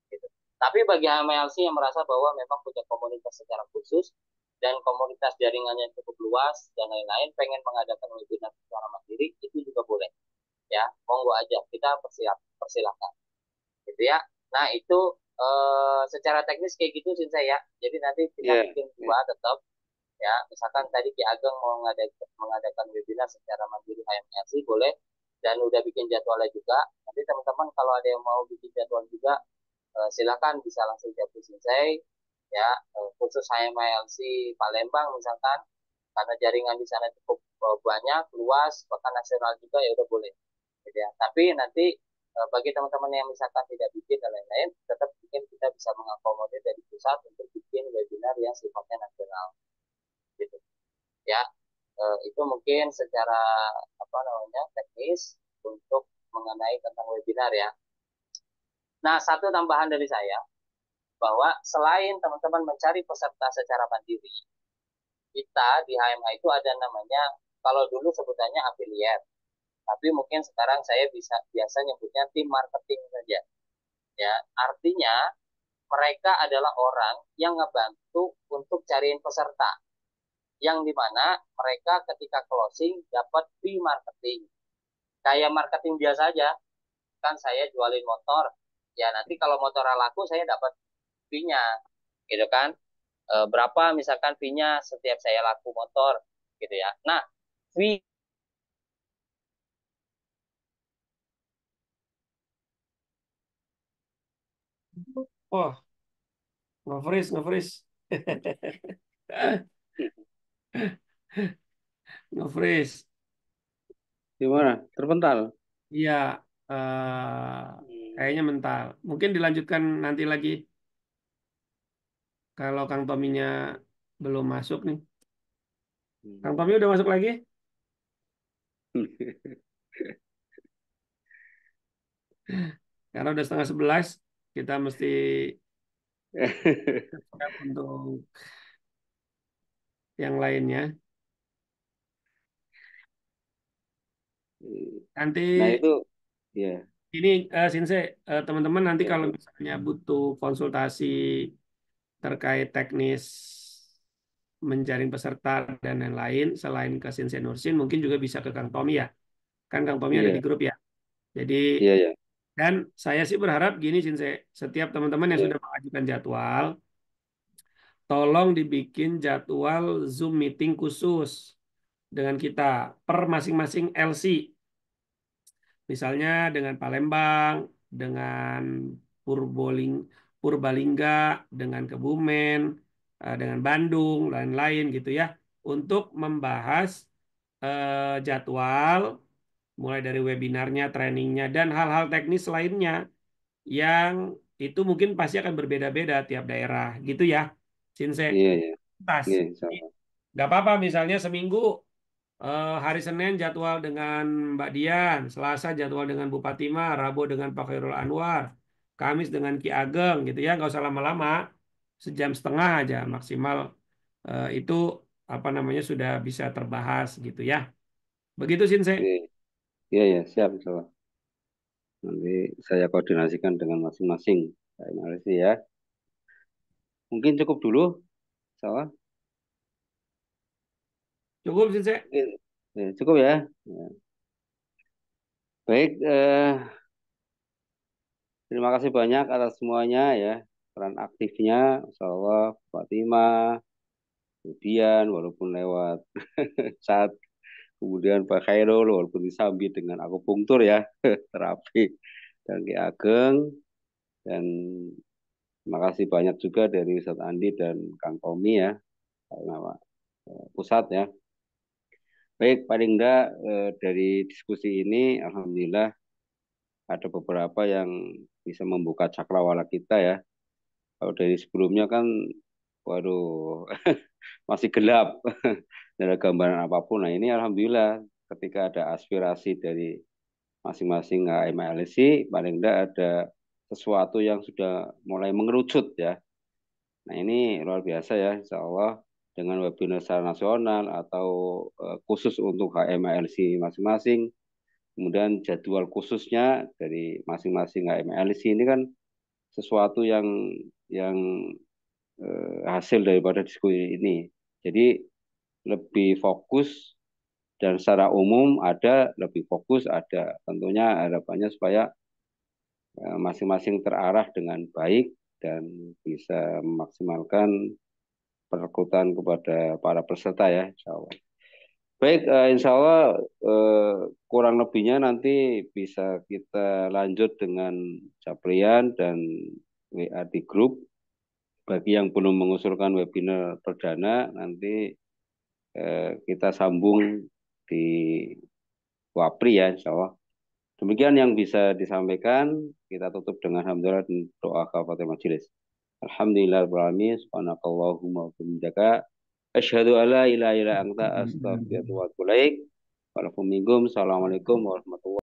gitu. Tapi bagi HMLC yang merasa bahwa memang punya komunitas secara khusus dan komunitas jaringannya cukup luas dan lain-lain, pengen mengadakan webinar secara mandiri, itu juga boleh. Ya, monggo aja, kita persilahkan. Gitu ya. Nah, itu secara teknis kayak gitu sih saya. Jadi nanti kita Iya, bikin iya. dua tetap ya. Misalkan tadi Ki Ageng mau mengadakan webinar secara mandiri HMRC boleh dan udah bikin jadwalnya juga. Nanti teman-teman kalau ada yang mau bikin jadwal juga silakan bisa langsung japri saya ya khusus HMLC Palembang misalkan karena jaringan di sana cukup banyak luas bahkan nasional juga ya udah boleh gitu ya. Tapi nanti bagi teman-teman yang misalkan tidak bikin dan lain-lain, tetap bikin kita bisa mengakomodir dari pusat untuk bikin webinar yang sifatnya nasional, gitu. Ya, itu mungkin secara apa namanya teknis untuk mengenai tentang webinar ya. Nah, satu tambahan dari saya bahwa selain teman-teman mencari peserta secara mandiri, kita di HMA itu ada namanya kalau dulu sebutannya affiliate, tapi mungkin sekarang saya bisa biasa nyebutnya tim marketing saja. Ya, artinya mereka adalah orang yang ngebantu untuk cariin peserta. Yang dimana mereka ketika closing dapat fee marketing. Kayak marketing biasa aja. Kan saya jualin motor. Ya nanti kalau motor laku saya dapat fee-nya. Gitu kan. Berapa misalkan fee-nya setiap saya laku motor. Gitu ya. Nah, fee Oh, nge-freeze. Nge-freeze. Gimana? Terpental? Iya, kayaknya mental. Mungkin dilanjutkan nanti lagi kalau Kang Tominya belum masuk nih. Kang Tomi udah masuk lagi? Karena udah 10:30, kita mesti siap untuk yang lainnya. Nanti Nah itu ya, ini Sinse, teman-teman nanti ya, kalau misalnya butuh konsultasi terkait teknis menjaring peserta dan lain-lain selain ke Sinse Nursin, mungkin juga bisa ke Kang Tomi ya. Kan Kang Tomi ada iya, di grup ya. Jadi iya, ya, dan saya sih berharap gini Sinse, setiap teman-teman yang ya, sudah mengajukan jadwal, tolong dibikin jadwal Zoom meeting khusus dengan kita per masing-masing LC. Misalnya dengan Palembang, dengan Purboling, Purbalingga, dengan Kebumen, dengan Bandung, lain-lain gitu ya, untuk membahas jadwal, mulai dari webinarnya, trainingnya, dan hal-hal teknis lainnya yang itu mungkin pasti akan berbeda-beda tiap daerah gitu ya, Sinse. iya, ya, Tas. iya, insya Allah. Nggak apa-apa misalnya seminggu hari Senin jadwal dengan Mbak Dian, Selasa jadwal dengan Bu Fatimah, Rabu dengan Pak Khairul Anwar, Kamis dengan Ki Ageng gitu ya, nggak usah lama-lama, sejam setengah aja maksimal itu apa namanya sudah bisa terbahas gitu ya. Begitu Sinse. Iya, iya, ya, siap, insya Allah. Nanti saya koordinasikan dengan masing-masing. Terima kasih ya. Mungkin cukup dulu, insya Allah. Cukup Sinse. Mungkin, cukup ya. Ya. Baik, terima kasih banyak atas semuanya ya. Peran aktifnya, insya Allah, Fatimah, kemudian walaupun lewat chat, kemudian Pak Khairul walaupun disambit dengan akupunktur ya, terapi, dan Ki Ageng, dan terima kasih banyak juga dari Ustadz Andi dan Kang Tommy ya, nama pusat ya. Baik, paling enggak dari diskusi ini, Alhamdulillah ada beberapa yang bisa membuka cakrawala kita ya. Kalau dari sebelumnya kan, waduh, masih gelap, tidak ada gambaran apapun. Nah ini Alhamdulillah ketika ada aspirasi dari masing-masing HMLC, paling enggak ada sesuatu yang sudah mulai mengerucut ya. Nah ini luar biasa ya, Insya Allah dengan webinar secara nasional atau khusus untuk HMLC masing-masing, kemudian jadwal khususnya dari masing-masing HMLC ini kan sesuatu yang hasil daripada diskusi ini. Jadi lebih fokus dan secara umum ada, lebih fokus ada. Tentunya harapannya supaya masing-masing terarah dengan baik dan bisa memaksimalkan perekrutan kepada para peserta ya, insya Allah. Baik, insya Allah kurang lebihnya nanti bisa kita lanjut dengan Caprian dan WA di grup. Bagi yang belum mengusulkan webinar perdana, nanti kita sambung di Wapri ya, insya Allah. Demikian yang bisa disampaikan. Kita tutup dengan hamdalah dan doa kafatul majelis. Alhamdulillahirrahmanirrahim. Subhanakallahumma wa bihamdika. Asyhadu an la ilaha illa anta astaghfiruka wa atubu ilaik. Assalamualaikum warahmatullahi